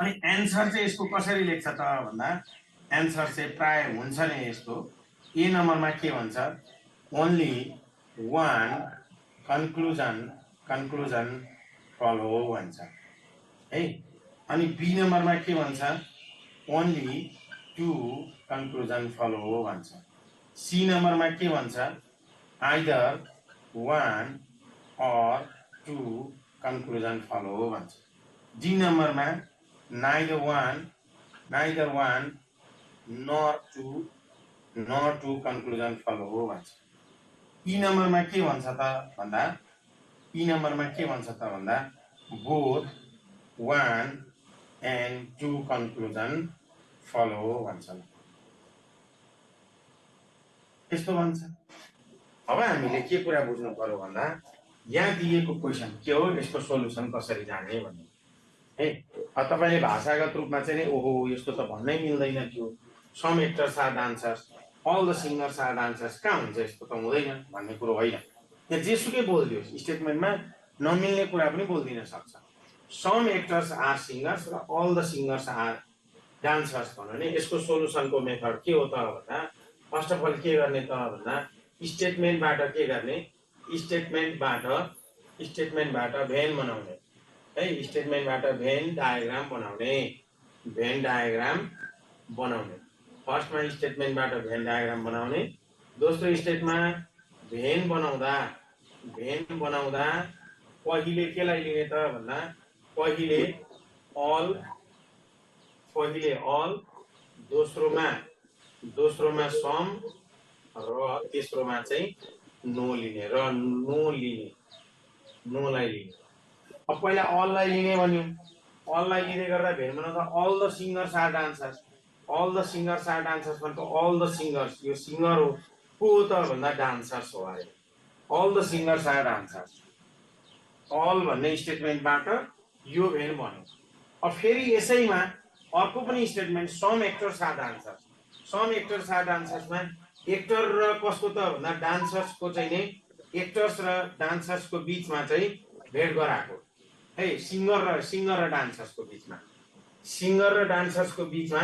अनि एन्सर चाहिँ यसको कसरी लेख्छ त भन्दा एन्सर चाहिँ प्राय हुन्छ नि यस्तो। ए नम्बरमा के भन्छ ओन्ली वान कन्क्लुजन फलो भन्छ है। अनि बी नम्बरमा के भन्छ ओन्ली टु कन्क्लुजन फलो भन्छ। सी नम्बरमा के भन्छ either one or two conclusion follow भन्छ। डी नम्बरमा neither one nor two conclusion follow भन्छ। ई नम्बरमा के भन्छ त भन्दा both one and two conclusion follow भन्छ। यस्तो भन्छ। अब हामीले के कुरा बुझ्नु पर्यो भन्दा यहाँ दिएको क्वेसन के हो, यसको सोलुसन कसरी जाने भन्ने है। तपाईँले भाषागत रूपमा चाहिँ नि ओहो यस्तो त भन्नै मिल्दैन थियो, some actors are dancers all the singers are dancers, कहाँ हुन्छ यस्तो त हुँदैन भन्ने कुरो होइन। यहाँ जेसुकै बोलिदियोस् स्टेटमेन्टमा नमिल्ने कुरा पनि बोलिदिन सक्छ। सम एक्टर्स आर सिङ्गर्स र all the singers are dancers भन्यो भने यसको सोलुसनको मेथड के हो त भन्दा फर्स्ट अफ अल के गर्ने त भन्दा स्टेटमेन्टबाट के गर्ने, स्टेटमेन्टबाट भेन बनाउने है। स्टेटमेन्टबाट भेन डायग्राम बनाउने। भेन डायग्राम बनाउने फर्स्टमा स्टेटमेन्टबाट भेन डायग्राम बनाउने दोस्रो स्टेटमा भेन बनाउँदा पहिले केलाई लिने त भन्दा पहिले अल दोस्रोमा सम र तेस्रोमा चाहिँ नोलाई लिने अब पहिला अललाई लिने भन्यो अललाई लिँदै गर्दा भेन बनाउँदा all the singers are dancers भनेको अल द सिङ्गर्स यो सिङ्गर हो को त भन्दा डान्सर्स हो अरे all the singers are dancers all भन्ने स्टेटमेन्टबाट यो भेन बन्यो अब फेरि यसैमा अर्को पनि स्टेटमेन्ट सम एक्टर्स आर डान्सर्समा एक्टर र कसको त भन्दा डान्सर्सको चाहिँ नि एक्टर्स र डान्सर्सको बिचमा चाहिँ भेट गराएको है सिङ्गर र डान्सर्सको बिचमा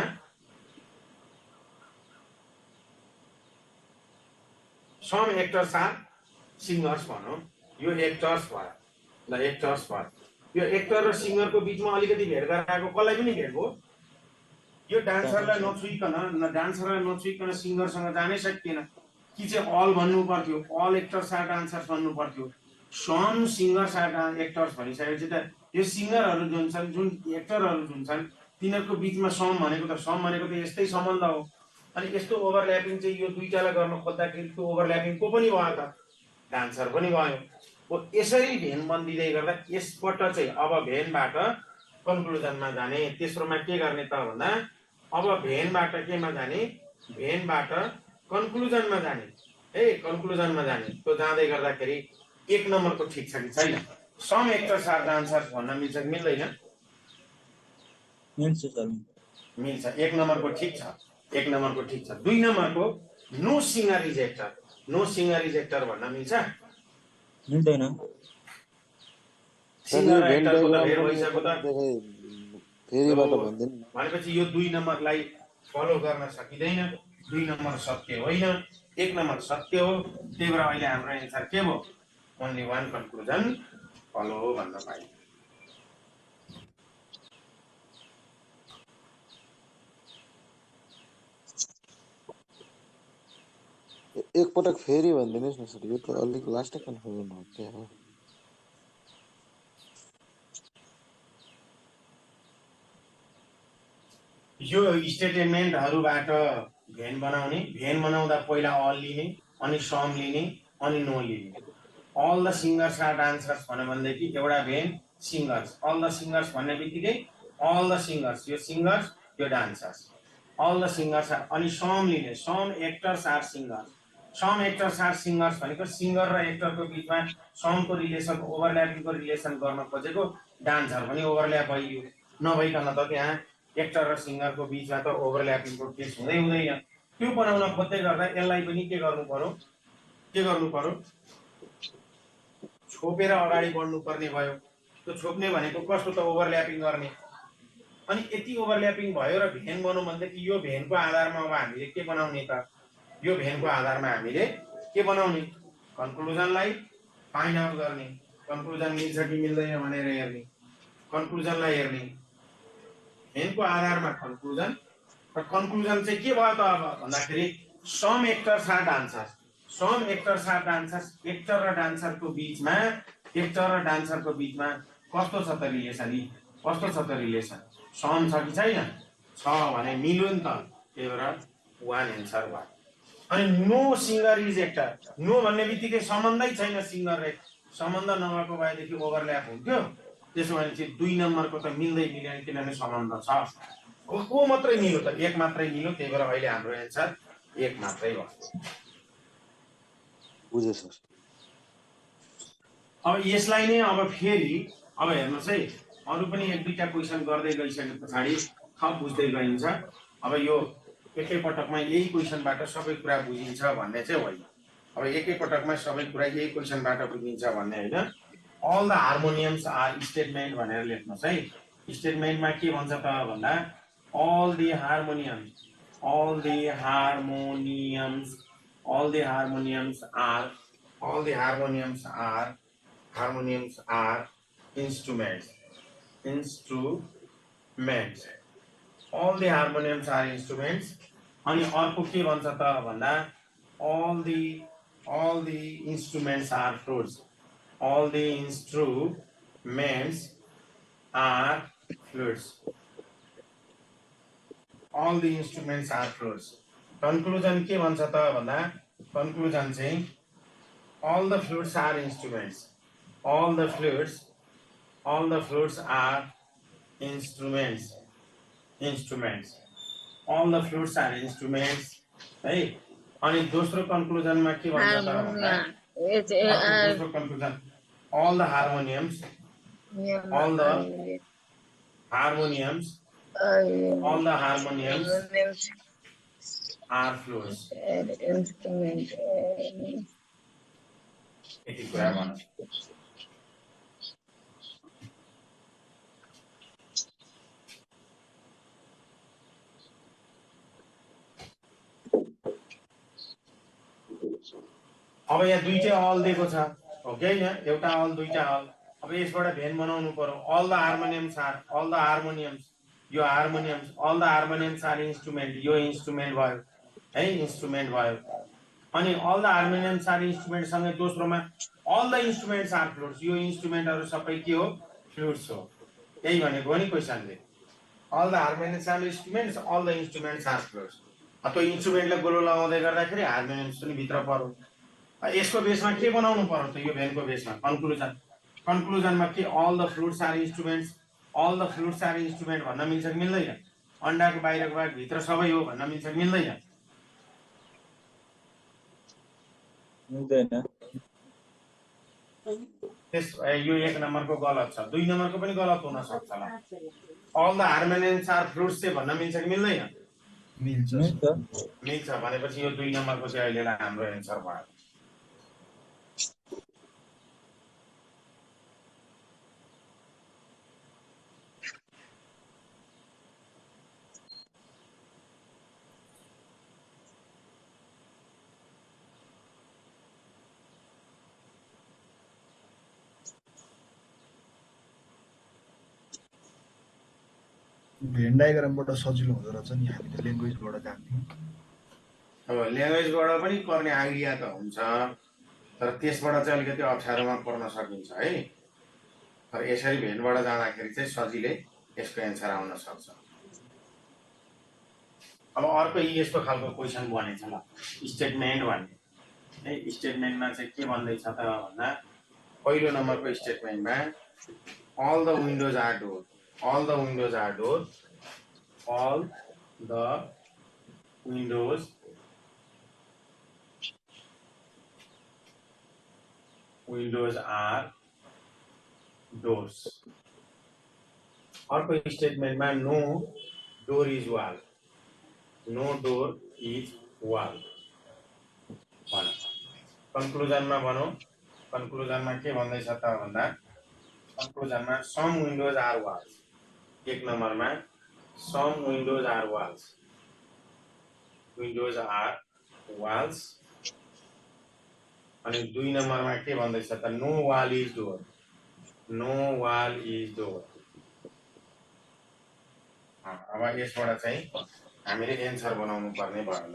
सम एक्टर्स आर सिङ्गर्स भनौँ यो एक्टर्स भयो यो एक्टर र सिङ्गरको बिचमा अलिकति भेट गराएको कसलाई पनि भेट भयो यो डान्सरलाई नछुइकन सिङ्गरसँग जानै सकिएन कि चाहिँ अल भन्नु पर्थ्यो अल एक्टर्स आर डान्सर्स भन्नु पर्थ्यो सम सिङ्गर्स आर एक्टर्स भनिसकेपछि त यो सिङ्गरहरू जुन एक्टरहरू जुन छन् तिनीहरूको बिचमा सम भनेको त यस्तै सम्बन्ध हो अनि यस्तो ओभरल्यापिङ चाहिँ यो दुईटालाई गर्न खोज्दाखेरि त्यो ओभरल्यापिङ को पनि भयो त डान्सर पनि भयो हो यसरी भेन बन्दिँदै गर्दा यसबाट चाहिँ अब भेनबाट कन्क्लुजनमा जाने तेस्रोमा के गर्ने त भन्दा अब भेनबाट केमा जाने भेनबाट कन्क्लुजनमा जाने त्यो जाँदै गर्दाखेरि 1 नम्बरको ठिक छ कि छैन सम एक्टर्स आर डान्सर्स भन्न मिल्छ कि मिल्दैन मिल्छ सर मिल्छ 1 नम्बरको ठिक छ 2 नम्बरको नो सिङ्गर इज एक्टर भन्न मिल्छ मिल्दैन भनेपछि यो 2 नम्बरलाई फलो गर्न सकिँदैन 2 नम्बर सत्य होइन 1 नम्बर सत्य हो त्यही भएर अहिले हाम्रो एन्सर के भयो ओन्ली 1 कन्क्लुजन फलो भन्न पाइन्छ एकपटक फेरि भनिदिनुहोस् न सर यो त अलिक लास्टै कन्फ्युजन हो के हो यो स्टेटमेन्टहरुबाट भेन बनाउँदा पहिला अल लिने अनि सम लिने अनि नो लिने all the singers are dancers भनेदेखि एउटा Venn singers all the singers भन्ने बित्तिकै अल द सिङ्गर्स यो सिङ्गर्स यो डान्सर्स अल द सिङ्गर्स अनि सम लिने सम एक्टर्स आर सिङ्गर्स भनेको सिङ्गर र एक्टरको बिचमा समको रिलेसन ओभरल्यापिङको रिलेसन गर्न खोजेको डान्सर पनि ओभरल्याप भइयो नभइकन त त्यहाँ एक्टर र सिङ्गरको बिचमा त ओभरल्यापिङको केस हुँदैन त्यो बनाउन खोज्दै गर्दा यसलाई पनि के गर्नु पर्यो छोपेर अगाडि बढ्नु पर्ने भयो त्यो छोप्ने भनेको कस्तो त ओभरल्यापिङ गर्ने अनि यति ओभरल्यापिङ भयो र भेन बनाउँ भनेदेखि यो भेनको आधारमा अब हामीले के बनाउने त यो भेनको आधारमा हामीले के बनाउने कन्क्लुजनलाई फाइन्ड आउट गर्ने कन्क्लुजन मिल्छ कि मिल्दैन भनेर हेर्ने कन्क्लुजनलाई हेर्ने भेनको आधारमा कन्क्लुजन र कन्क्लुजन चाहिँ के भयो त अब भन्दाखेरि some actors are dancers actor र डान्सरको बिचमा कस्तो छ त रिलेसन सम छ कि छैन छ भने मिल्यो नि त त्यही भएर 1 एन्सर भयो अनि no singer is actor no भन्ने बित्तिकै सम्बन्धै छैन सिङ्गर र सम्बन्ध नभएको भएदेखि ओभरल्याप हुन्थ्यो त्यसो भने चाहिँ 2 नम्बरको त मिल्दैन किनभने सम्बन्ध छ को मात्रै मिल्यो त 1 मात्रै मिल्यो त्यही भएर अहिले हाम्रो एन्सर 1 मात्रै भयो बुझे सर अब यसलाई नै अब फेरि अब हेर्नुहोस् है अरू पनि 1-2टा क्वेसन गर्दै गइसके पछाडि थप बुझ्दै गइन्छ अब यो एकैपटकमा यही क्वेसनबाट सबै कुरा बुझिन्छ भन्ने चाहिँ होइन अब एकैपटकमा सबै कुरा यही क्वेसनबाट बुझिन्छ भन्ने होइन all the harmoniums are statement भनेर लेख्नुहोस् है स्टेटमेन्टमा के भन्छ त भन्दा all the harmoniums are instruments all the harmoniums are instruments. अनि अर्को के भन्छ त भन्दा all the instruments are flutes. All the instruments are flutes. All the instruments are flutes. Conclusion के भन्छ त भन्दा conclusion चाहिँ all the flutes are instruments. All the flutes are instruments. All the flutes are instruments. है अनि दोस्रो कन्क्लुजनमा के भन्छ त भन्दा दोस्रो conclusion all the harmoniums are flutes. यति कुरा भन्छ। अब यहाँ दुईटै अल दिएको छ ओके हैन एउटा अल दुईटा अल अब यसबाट भेन बनाउनु पर्यो all the harmoniums यो हार्मोनियम्स all the harmoniums are instrument यो इन्स्ट्रुमेन्ट भयो है इन्स्ट्रुमेन्ट भयो अनि all the harmoniums are instrument सँगै दोस्रोमा all the instruments are flutes यो इन्स्ट्रुमेन्टहरु सबै के हो फ्लुट्स हो यही भनेको हो नि क्वेशनले all the harmoniums are instruments all the instruments are flutes त्यो इन्स्ट्रुमेन्टले गोलो लगाउँदै गर्दाखेरि हार्मोनियम्स पनि भित्र पर्यो यसको बेसमा के बनाउनु पर्यो त यो भेनको बेसमा कन्क्लुजनमा के all the flutes are instruments भन्न मिल्छ कि मिल्दैन अण्डाको बाहिरको भाग भित्र सबै हो भन्न मिल्छ कि मिल्दैन मिल्दैन यो एक नम्बरको गलत छ दुई नम्बरको पनि गलत हुन सक्छ ल all the harmoniums are flutes चाहिँ भन्न मिल्छ कि मिल्दैन मिल्छ भनेपछि यो दुई नम्बरको चाहिँ अहिलेलाई हाम्रो एन्सर भयो भेन डायग्रामबाट सजिलो हुँदो रहेछ नि हामीले ल्याङ्ग्वेजबाट जान्थ्यौँ अब ल्याङ्ग्वेजबाट पनि गर्ने आइडिया त हुन्छ तर त्यसबाट चाहिँ अलिकति अप्ठ्यारोमा पर्न सकिन्छ है तर यसरी भेनबाट जाँदाखेरि चाहिँ सजिलै यसको एन्सर आउन सक्छ अब अर्को यस्तो खालको क्वेशन बनेछ ल स्टेटमेन्ट भन्ने है स्टेटमेन्टमा चाहिँ के भन्दै छ त भन्दा पहिलो नम्बरको स्टेटमेन्टमा all the windows are door all the windows are door all the windows are doors अर्को स्टेटमेन्टमा no door is wall no door is wall भन कन्क्लुजनमा भनौँ कन्क्लुजनमा के भन्दैछ त भन्दा कन्क्लुजनमा some windows are walls एक नम्बरमा some windows are walls अनि दुई नम्बरमा के भन्दैछ त no wall is door अब यसबाट चाहिँ हामीले एन्सर बनाउनु पर्ने भयो ल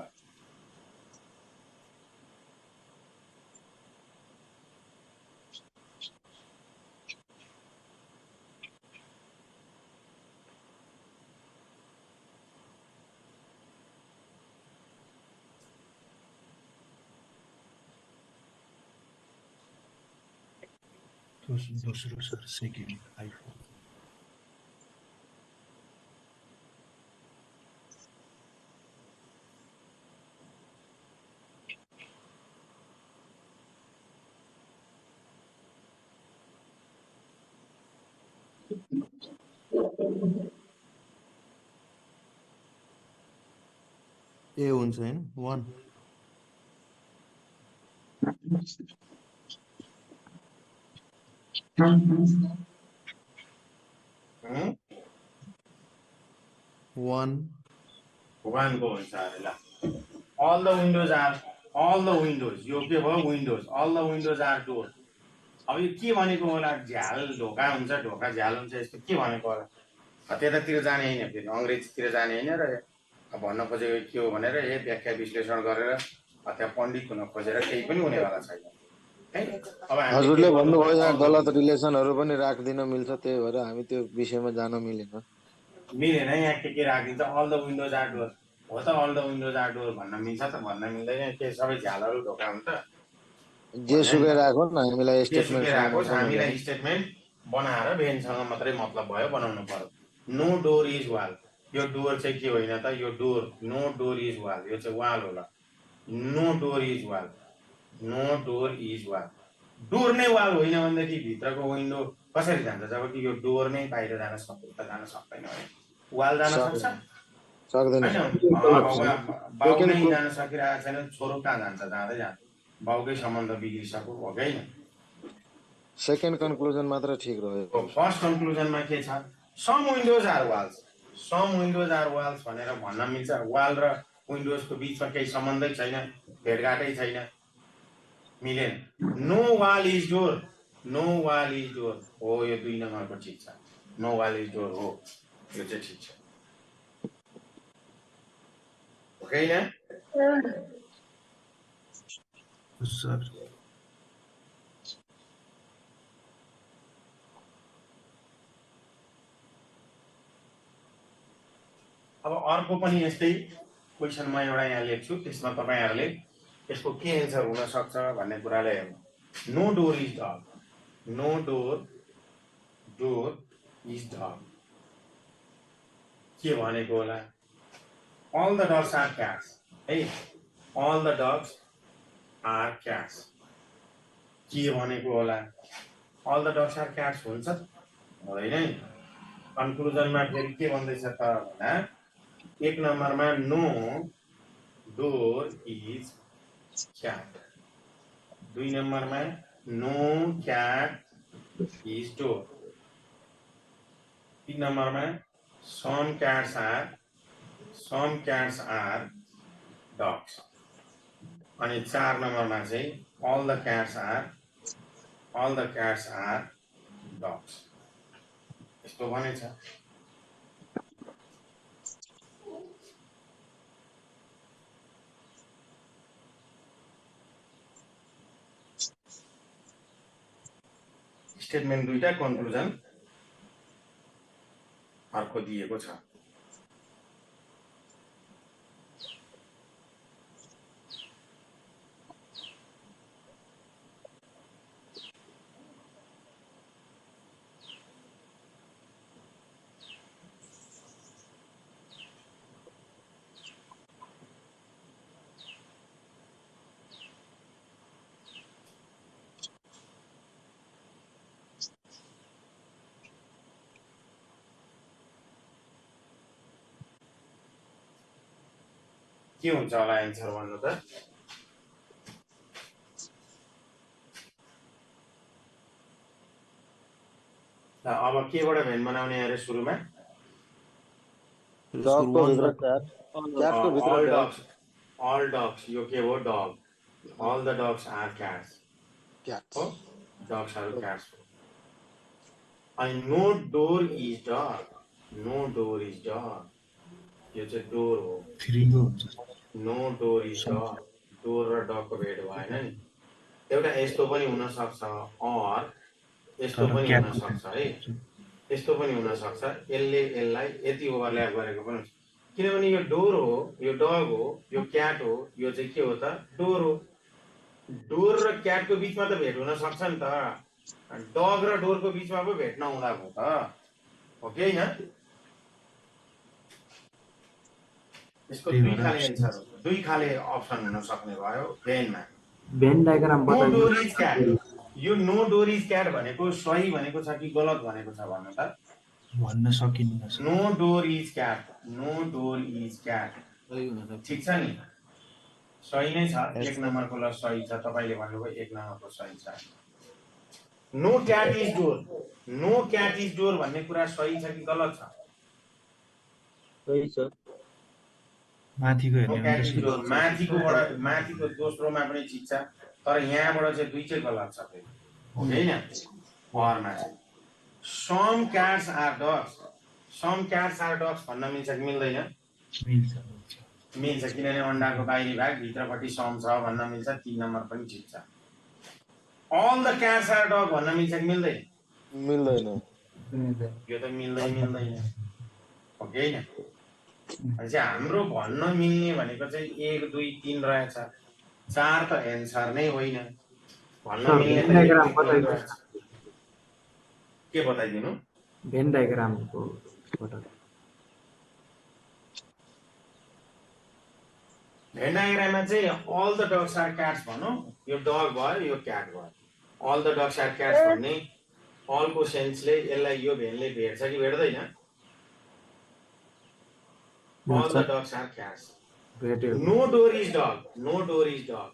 दोस्रो सर सेकेन्ड आइफोन ए हुन्छ हैन 1 1 को हुन्छ अरे ल all the windows यो के भयो windows all the windows are door अब यो के भनेको होला झ्याल ढोका हुन्छ ढोका झ्याल हुन्छ यस्तो के भनेको होला त्यतातिर जाने होइन, फेरि अङ्ग्रेजीतिर जाने होइन र अब भन्न खोजेको के हो भनेर व्याख्या विश्लेषण गरेर त्यहाँ पण्डित हुन खोजेर केही पनि हुनेवाला छैन है। अब हजुरले भन्नुभयो यहाँ गलत रिलेसनहरू पनि राख्दिन मिल्छ, त्यही भएर हामी त्यो विषयमा जान मिलेन। यहाँ के राखिदिन्छ, all the windows are door हो त, all the windows are door भन्न मिल्छ त, भन्न मिल्दैन। के सबै झ्यालहरू ढोका हुन्छ, जेसुकै राखौँ न, हामीलाई जेसुकै राखोस्, हामीलाई स्टेटमेन्ट स्टेटमेन्ट बनाएर भेनसँग मात्रै मतलब भयो, बनाउनु पर्यो। नो डोर इज वाल, यो डोर चाहिँ के होइन त, यो door, no door is wall, यो चाहिँ वाल होला। No door is wall, no door is wall, door नै वाल होइन भनेदेखि भित्रको विन्डो कसरी जान्छ, जबकि यो डोर नै बाहिर जान सक्दैन है। वाल जान सक्छ सक्दैन। बाउ नै जान सकिरहेको छैन, छोरो कहाँ जान्छ, जाँदै जान्छ, बाउकै सम्बन्ध बिग्रिसक्यो हो कि होइन। सेकेन्ड कन्क्लुजन मात्र ठिक रह्यो। फर्स्ट कन्क्लुजनमा के छ, some windows are walls, some windows are walls भनेर भन्न मिल्छ। वाल र विन्डोजको बिचमा केही सम्बन्धै छैन, भेटघाटै छैन, मिलेन। No wall is door, no wall is door हो, यो 2 नम्बरको ठिक छ। नो वाल इज डोर हो, यो चाहिँ ठिक छ होइन। सर अब अर्को पनि यस्तै क्वेसन म एउटा यहाँ लेख्छु, त्यसमा तपाईहरुले यसको के एन्सर हुन सक्छ भन्ने कुराले हेर्नु। No door is dog, no door, door is dog के भनेको होला? all the dogs are cats है, all the dogs are cats के भनेको होला? all the dogs are cats हुन्छ हुँदैन नि। कन्क्लुजनमा फेरि के भन्दैछ त भन्दा 1 नम्बरमा नो डोर इज क्याट, 2 नम्बरमा नो क्याट इज डोर, 3 नम्बरमा some cats are dogs, अनि 4 नम्बरमा चाहिँ all the cats are dogs यस्तो भनेछ। स्टेटमेन्ट दुईटा, कन्क्लुजन अर्को दिएको छ। के हुन्छ होला एन्सर भन्नु त? अब केबाट भेन बनाउने अरे सुरुमा? डगको भित्र क्याट, क्याटको भित्र all dogs यो के हो? डग, all the dogs are cats, हो dogs are cats। अनि no door is dog, no door is dog यो चाहिँ डोर हो, 3 को हुन्छ। No door is dog, door र डगको भेट भएन नि। एउटा यस्तो पनि हुन सक्छ, अर यस्तो पनि हुन सक्छ है, यस्तो पनि हुन सक्छ। यसले यसलाई यति ओभरल्याप गरेको पनि हुन्छ, किनभने यो डोर हो, यो डग हो, यो क्याट हो, यो चाहिँ के हो त? डोर हो। डोर र क्याटको बिचमा त भेट हुन सक्छ नि त, डग र डोरको बिचमा पो भेट नहुँदा भयो त, हो कि होइन? यसको 2 खाले एन्सर, 2 खाले अप्सन हुन सक्ने भयो भेनमा। Venn diagram no door is cat, यो नो डोर इज क्याट भनेको सही भनेको छ कि गलत भनेको छ भन्नु त? भन्न सकिन्न। No door is cat, no door is cat ठिक छ नि, सही नै छ। 1 नम्बरको ल सही छ, तपाईले भन्नुभयो 1 नम्बरको सही छ। No cat is door, no cat is door भन्ने कुरा सही छ कि गलत छ? सही छ। माथिको नो क्याट इज डोर, माथिको दोस्रोमा पनि ठिक छ, तर यहाँबाट चाहिँ 2 चाहिँ गलत छ फेरि, हो कि होइन? परमा चाहिँ some cats are dogs, some cats are dogs भन्न मिल्छ कि मिल्दैन? मिल्छ मिल्छ, किनभने अन्डाको बाहिरी भाग भित्रपट्टि सम छ भन्न मिल्छ। 3 नम्बर पनि ठिक छ। अल द क्याट्स आर डग भन्न मिल्छ कि मिल्दैन? मिल्दैन। यो त मिल्दैन हो कि हैन? भनेपछि हाम्रो भन्न मिल्ने भनेको चाहिँ 1 2 3 रहेछ, 4 त एन्सर नै होइन। भन्न मिल्ने त 1 2 3 रहेछ। के बताइदिनु? भेन डायग्रामको फोटो। भेन डायग्राममा चाहिँ all the dogs are cats भनौँ, यो डग भयो यो क्याट भयो। All the dogs are cats भन्ने अलको सेन्सले यसलाई यो भेनले भेट्छ कि भेट्दैन? All the dogs are cats. No door is dog, no door is dog,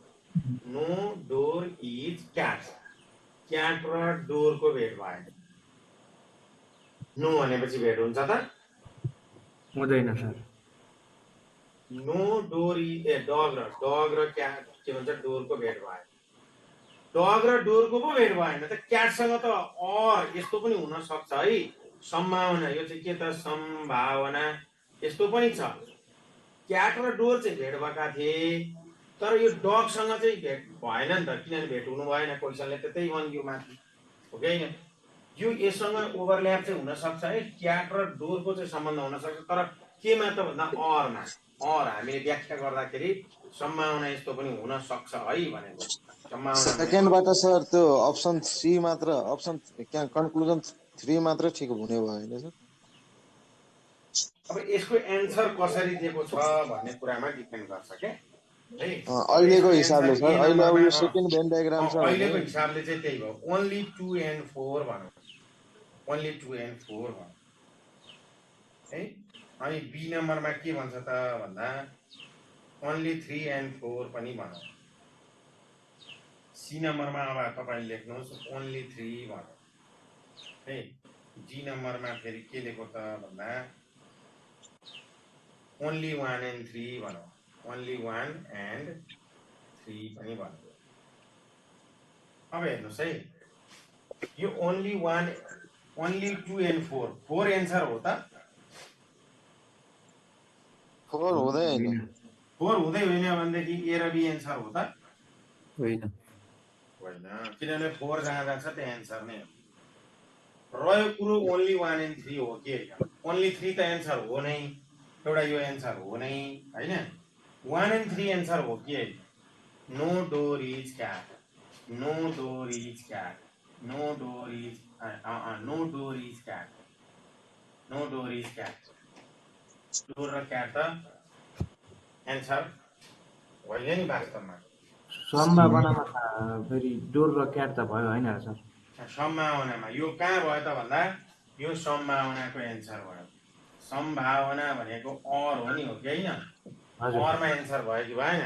no door is cats. Cat र डोरको भेट भएन। नो भनेपछि भेट हुन्छ त? हुँदैन sir. No door is dog र क्याट के भन्छ डोरको भेट भएन। डग र डोरको पो भेट भएन त क्याटसँग त और यस्तो पनि हुन सक्छ है, सम्भावना। यो चाहिँ के त? सम्भावना यस्तो पनि छ। क्याट र डोर चाहिँ भेट भएका थिए, तर यो डगसँग चाहिँ भेट भएन नि त, किनभने भेट हुनु भएन। क्वेसनले त्यतै भन्यो माथि हो कि हैन? यो यससँग ओभरल्याप चाहिँ हुन सक्छ है, क्याट र डोरको चाहिँ सम्बन्ध हुन सक्छ, तर केमा त भन्दा अरमा। और हामीले व्याख्या गर्दाखेरि सम्भावना यस्तो पनि हुन सक्छ है भनेको। सम्भावना सेकेन्डबाट सर त्यो अप्सन सी मात्र, अप्सन कन्क्लुजन 3 मात्र ठिक हुने भयो हैन सर? अब यसको एन्सर कसरी दिएको छ भन्ने कुरामा डिपेन्ड गर्छ के है। अहिलेको हिसाबले सर, अहिले अब यो सेकेन्ड भेन डायग्राम छ अहिलेको हिसाबले चाहिँ त्यही भयो। ओन्ली 2 and 4 भनौँ, ओन्ली 2 and 4 भनौँ है। अनि बी नम्बरमा के भन्छ त भन्दा ओन्ली 3 and 4 पनि भनौँ। सी नम्बरमा अब तपाईले लेख्नुहोस् ओन्ली 3 भनौँ है। डी नम्बरमा फेरि के लेखो त भन्दा ओन्ली 1 and 3 भनौँ, ओन्ली 1 and 3 पनि भनौँ। अब हेर्नुहोस् है, यो ओन्ली 1 ओन्ली 2 and 4 4 एन्सर हो त? 4 हुँदैन। 4 हुँदै होइन भनेदेखि ए र बी एन्सर हो त? होइन होइन, किनभने 4 जहाँ जान्छ त्यो एन्सर नै हो। रह्यो कुरो ओन्ली 1 and 3 हो कि होइन? ओन्ली 3 त एन्सर हो नै, एउटा यो एन्सर हो नै हैन? 1 and 3 एन्सर हो कि होइन? No door is cat, no door is cat, no door is no door is cat, no door is cat. Door र क्याट त एन्सर होइन नि वास्तवमा। सम्भावनामा फेरि डोर र क्याट त भयो होइन र सर? सम्भावनामा यो कहाँ भयो त भन्दा यो सम्भावनाको एन्सर भयो। सम्भावना भनेको और हो नि, हो कि होइन? औरमा एन्सर भयो कि भएन?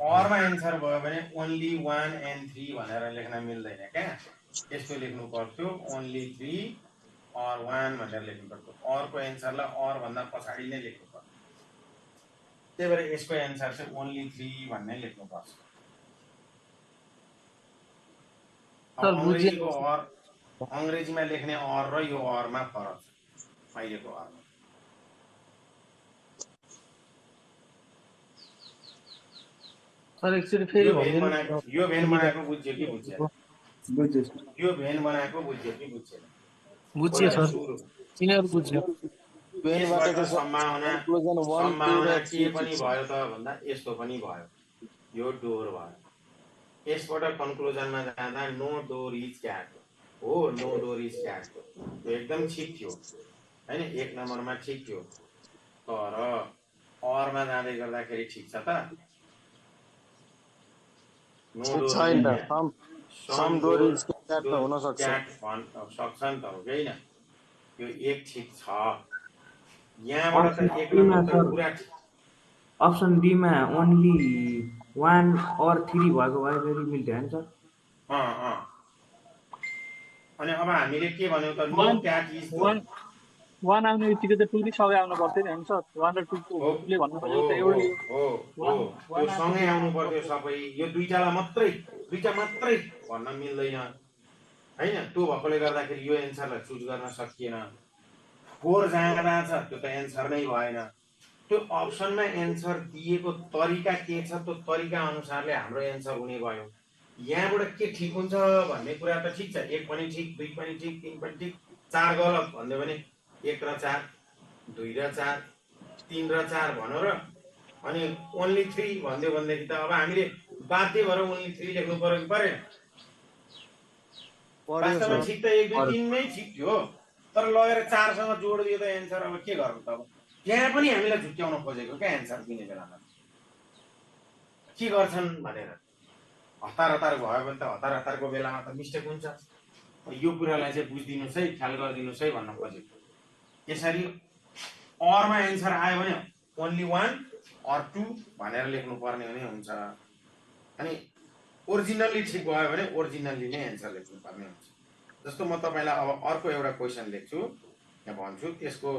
औरमा एन्सर भयो भने ओन्ली 1 and 3 भनेर लेख्न मिल्दैन क्या। यस्तो लेख्नु पर्थ्यो ओन्ली 3 और 1 भनेर लेख्नु पर्थ्यो। औरको एन्सरलाई और भन्दा पछाडि नै लेख्नु पर्छ। त्यही भएर यसको एन्सर चाहिँ ओन्ली 3 भन्ने लेख्नु पर्छ। अंग्रेजीको और अंग्रेजीमा लेख्ने और र यो औरमा फरक छ अहिलेको औरमा। सर एकचोटि फेरि यो भेन बनाएको बुझ्यो कि बुझेन? बुझ्यो यो भेन बनाएको बुझ्यो कि बुझेन? बुझ्यो सर, चिनेर बुझ्यो। यसबाट सम्भावना के पनि भयो त भन्दा यस्तो पनि भयो, यो डोर भयो। यसबाट कन्क्लुजनमा जाँदा नो डोर इज क्याट हो, नो डोर इज क्याट यो एकदम ठिक थियो हैन? 1 नम्बरमा ठिक थियो, तर औरमा जाँदै गर्दाखेरि ठिक छ त? नो डोर छैन, सम डोर इज क्याट त हुन सक्छ। क्याट सक्छ नि त, हो कि हैन? यो 1 ठिक छ। यहाँबाट त 1 नम्बर त पुरा ठिक। अप्सन डी मा ओन्ली 1 और 3 भएको भए फेरि मिल्थ्यो हैन सर? अनि अब हामीले के भन्यौ त? नो क्याट इज 1 आउने बित्तिकै त 2 नि सँगै आउनु पर्थ्यो नि हैन सर? 1 र 2 को ले भन्नु खोजेको त एउटै हो, त्यो सँगै आउनु पर्थ्यो सबै। यो दुईटा मात्रै भन्न मिल्दैन हैन? त्यो भएकोले गर्दाखेरि यो एन्सरलाई चुज गर्न सकिएन। 4 जाँदा छ त्यो त एन्सर नै भएन। त्यो अप्सनमा एन्सर दिएको तरिका के छ त्यो तरिका अनुसारले हाम्रो एन्सर हुने भयो। यहाँबाट के ठिक हुन्छ भन्ने कुरा त ठिक छ, 1 पनि ठिक, 2 पनि ठिक, 3 पनि ठिक, 4 गलत भन्यो भने 1 र 4, 2 र 4, 3 र 4 भनौँ र अनि ओन्ली 3 भन्दियो भनेदेखि त अब हामीले बाध्य भएर ओन्ली 3 लेख्नु पर्यो कि परेन? वास्तवमा ठिक त 1 2 3 नै ठिक थियो, तर लगेर 4 सँग जोडिदियो त एन्सर। अब के गर्नु त? अब त्यहाँ पनि हामीलाई झुक्क्याउन खोजेको क्या एन्सर दिने बेलामा के गर्छन् भनेर। हतार हतार भयो भने त हतार हतारको बेलामा त मिस्टेक हुन्छ। यो कुरालाई चाहिँ बुझिदिनुहोस् है, ख्याल गरिदिनुहोस् है भन्न खोजेको। यसरी अरमा एन्सर आयो भने ओन्ली 1 or 2 भनेर लेख्नु पर्ने हुने हुन्छ। अनि ओरिजिनल्ली ठिक भयो भने ओरिजिनल्ली नै एन्सर लेख्नु पर्ने हुन्छ। जस्तो म तपाईलाई अब अर्को एउटा क्वेसन लेख्छु, यहाँ भन्छु, त्यसको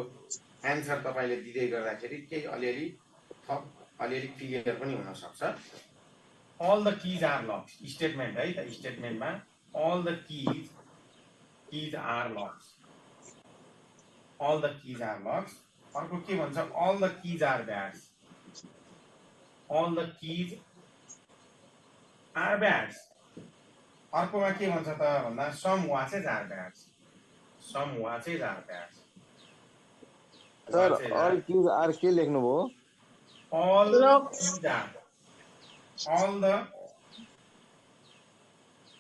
एन्सर तपाईले दिँदै गर्दाखेरि केही अलिअलि क्लियर पनि हुन सक्छ। all the keys are locked statement है त, स्टेटमेन्टमा all the keys are locked, all the keys are locked। अर्को के भन्छ? all the keys are bad, all the keys are bad। अर्कोमा के भन्छ त भन्दा some watches are bad, some watches are bad। Sir all keys are के लेख्नु भयो? all keys are, all the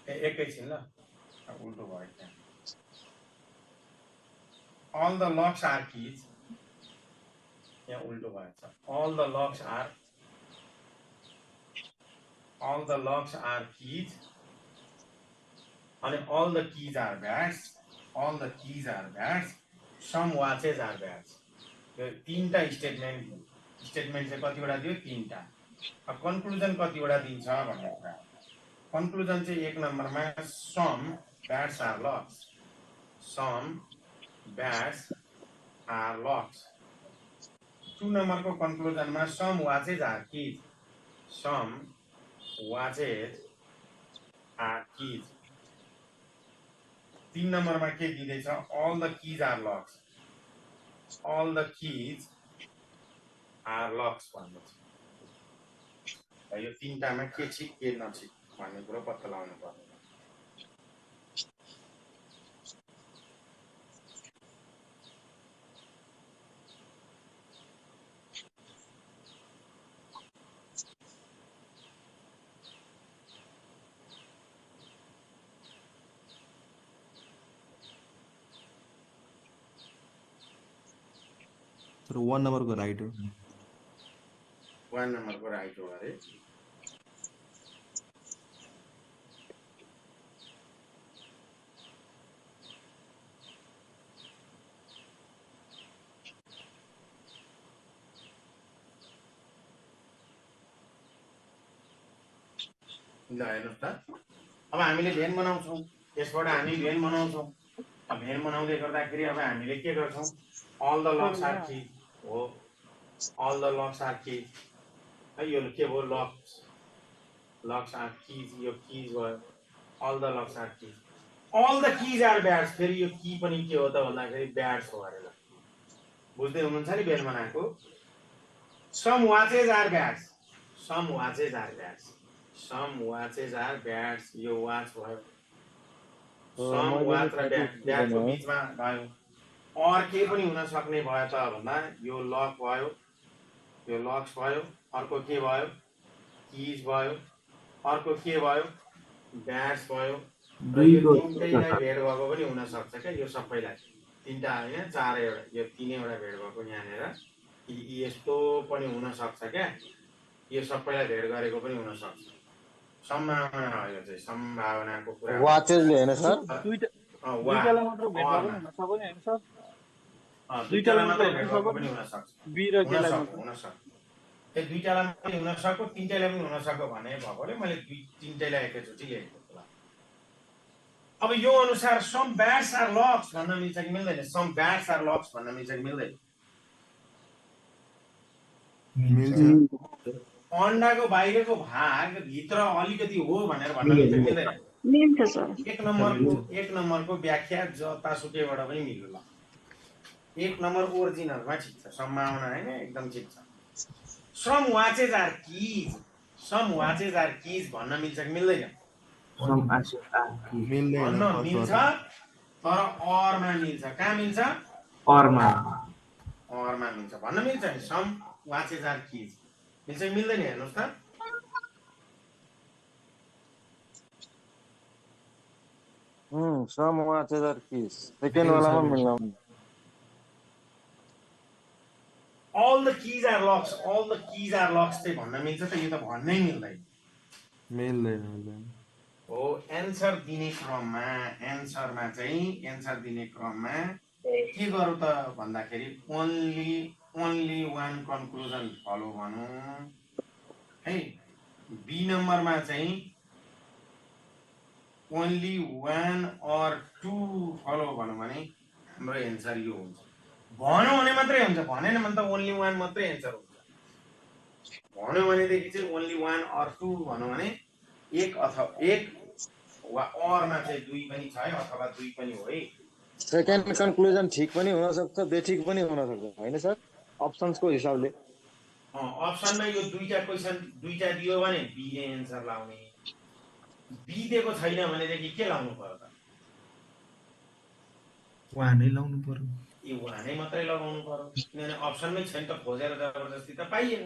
एकैछिन ल, उल्टो भयो त्यहाँ। all the locks are keys, यहाँ उल्टो भएछ। all the locks are keys अनि all the keys are bags, all the keys are bags, some watches are bags। यो तीनटा स्टेटमेन्ट चाहिँ कतिवटा दियो? 3टा। अब कन्क्लुजन कतिवटा दिन्छ भन्ने कुरा। कन्क्लुजन चाहिँ 1 नम्बरमा some bats are locked, some bats are locked। 2 नम्बरको कन्क्लुजनमा some watches are keys, some watches are keys। 3 नम्बरमा के दिँदैछ? all the keys are locked, all the keys are locked भन्दैछ। यो 3टामा के ठिक के नठिक भन्ने कुरो पत्ता लगाउनु पर्छ। सर 1 नम्बरको राइट हो, 1 नम्बरको राइट हो अरे। ल हेर्नुहोस् त, अब हामीले भेन बनाउँछौँ, यसबाट हामी भेन बनाउँछौँ। अब भेन बनाउँदै गर्दाखेरि अब हामीले के गर्छौँ? all the locks are keys हो, all the locks are keys है। यो के भयो? locks are keys, यो keys भयो। all the locks are keys, all the keys are bats। फेरि यो की पनि के हो त भन्दाखेरि ब्याट्स हो अरे। ल बुझ्दै हुनुहुन्छ नि भेन बनाएको? some watches are bats, some watches are bats, some watches are bats, यो वाच भयो। some watch र ब्याटको बीचमा भयो। और के पनि हुन सक्ने भयो त भन्दा यो लक भयो, यो लक्स भयो। अर्को के भयो? कीज भयो। अर्को के भयो? ब्याट्स भयो। र यो तीनटैलाई भेट भएको पनि हुन सक्छ क्या, यो सबैलाई। 3टा हैन 4 एउटा, यो 3 वटा भेट भएको यहाँनेर यस्तो पनि हुन सक्छ क्या, यो सबैलाई भेट गरेको पनि हुन सक्छ। सम्भावना हो, यो चाहिँ सम्भावनाको कुरा। वाचेसले हैन सर? दुईटालाई मात्र भेट भएको हुन सक्यो नि हैन सर? दुईटालाई मात्र भेट भएको पनि हुन सक्छ। बी र के लाई हुन सक्छ। त्यो दुईटालाई पनि हुन सक्यो, 3टालाई पनि हुन सक्यो भने भएकोले मैले 3टालाई एकैचोटि लेखेको ल। अब यो अनुसार सम ब्याट्स आर लक्स भन्न मिल्छ कि मिल्दैन? सम ब्याट्स आर लक्स भन्न मिल्छ कि मिल्दैन? मिल्छ। अन्डाको बाहिरको भाग भित्र अलिकति हो भनेर भन्न मिल्छ कि मिल्दैन? मिल्छ सर। 1 नम्बरको व्याख्या जतासुकैबाट पनि मिल्यो। ल 1 नम्बर ओरिजिनलमा ठिक छ, सम्भावना हैन एकदम ठिक छ। सम वाचेज आर कीज भन्न मिल्छ कि मिल्दैन? सम वाचेज आर कीज मिल्दैन भन्न मिल्छ, तर अरमा मिल्छ। कहाँ मिल्छ? अरमा मिल्छ। भन्न मिल्छ नि सम वाचेज आर कीज मिल्छ कि मिल्दैन हेर्नुहोस् त। सम वाचेज आर कीज सेकेन्ड वालामा मिल्न। all the keys are locks चाहिँ भन्न मिल्छ त? यो त भन्नै मिल्दैन। मिल्दैन। हो एन्सर दिने क्रममा के गरौँ त भन्दाखेरि ओन्ली वान कन्क्लुजन फलो भनौँ है। बी नम्बरमा चाहिँ only one or two follow भनौँ भने हाम्रो एन्सर यो हुन्छ। भन्यो भने मात्रै हुन्छ, भनेन भने त ओन्ली वान मात्रै एन्सर हुन्छ। भन्यो भनेदेखि चाहिँ ओन्ली वान अर टू भनौँ भने एक वा अरमा चाहिँ 2 पनि छ है, अथवा 2 पनि हो है। सेकेन्ड कन्क्लुजन ठिक पनि हुन सक्छ, बेठिक पनि हुन सक्छ हैन सर? अप्सन्सको हिसाबले अप्सनमा यो दुईटा क्वेसन दुईटा दियो भने बी ले एन्सर लाउने, बी दिएको छैन भनेदेखि के लाउनु पर्यो त? वानै लाउनु पर्यो। ए वानै मात्रै लगाउनु पर्यो, किनभने अप्सनमै छैन त, खोजेर जबरजस्ती त पाइएन।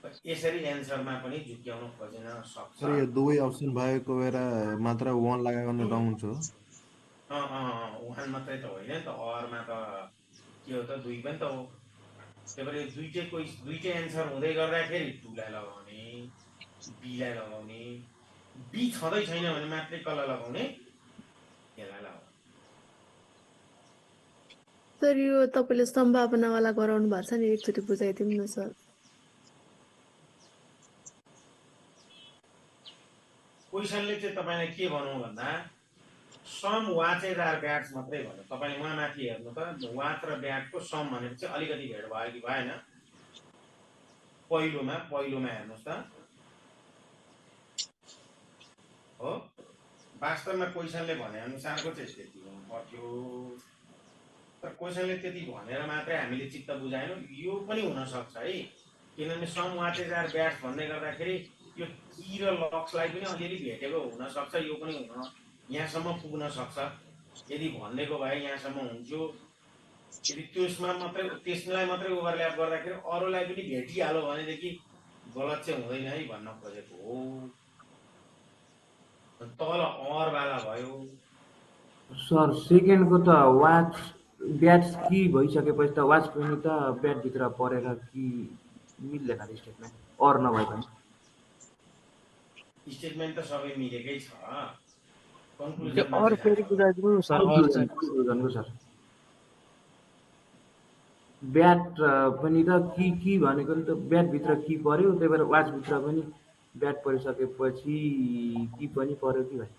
यसरी एन्सरमा पनि झुक्क्याउन खोजिन सक्छ। सर यो दुवै अप्सन भएको बेला मात्र 1 लगाएको रङ हुन्छ। वान मात्रै त होइन नि त, अरमा त के हो त 2 पनि त हो। त्यही भएर दुईटै एन्सर हुँदै गर्दाखेरि 2 लाई लगाउने, बी लाई लगाउने। बी छँदै छैन भने मात्रै कसलाई लगाउने? यसलाई लगाउने। सर यो तपाईँले सम्भावनावाला गराउनु भएको छ नि, एकचोटि बुझाइदिउँ न सर। क्वेसनले चाहिँ तपाईँलाई के भनौँ भन्दा सम वाचेज आर ब्याट्स मात्रै भन्यो। तपाईँले उहाँ माथि हेर्नु त, वाच र ब्याटको सम भनेपछि अलिकति भेट भयो कि भएन? पहिलोमा हेर्नुहोस् त। हो वास्तवमा क्वेसनले भने अनुसारको चाहिँ त्यति हुनु पर्थ्यो, तर क्वेसनले त्यति भनेर मात्रै हामीले चित्त बुझाएनौँ। यो पनि हुनसक्छ है, किनभने सम वाचेज आर ब्याट्स भन्दै गर्दाखेरि यो की र लक्सलाई पनि अलिअलि भेटेको हुनसक्छ। यो पनि यहाँसम्म पुग्न सक्छ। यदि भनिदिएको भए यहाँसम्म हुन्थ्यो। यदि त्यसलाई मात्रै ओभरल्याप गर्दाखेरि अरूलाई पनि भेटिहाल्यो भनेदेखि गलत चाहिँ हुँदैन है भन्न खोजेको हो। तल अरवाला भयो सर। सेकेन्डको त वाच ब्याट्स की भइसकेपछि त वाच पनि त ब्याटभित्र परेर कि मिल्दैन स्टेटमेन्ट अर नभए पनि। स्टेटमेन्ट त सबै मिलेकै छ, त्यो कन्क्लुजनमा अर फेरि बुझाइदिनु सर। सर ब्याट पनि त की भनेको नि त ब्याटभित्र की पर्यो, त्यही भएर वाचभित्र पनि ब्याट परिसकेपछि की पनि पर्यो कि भाइ?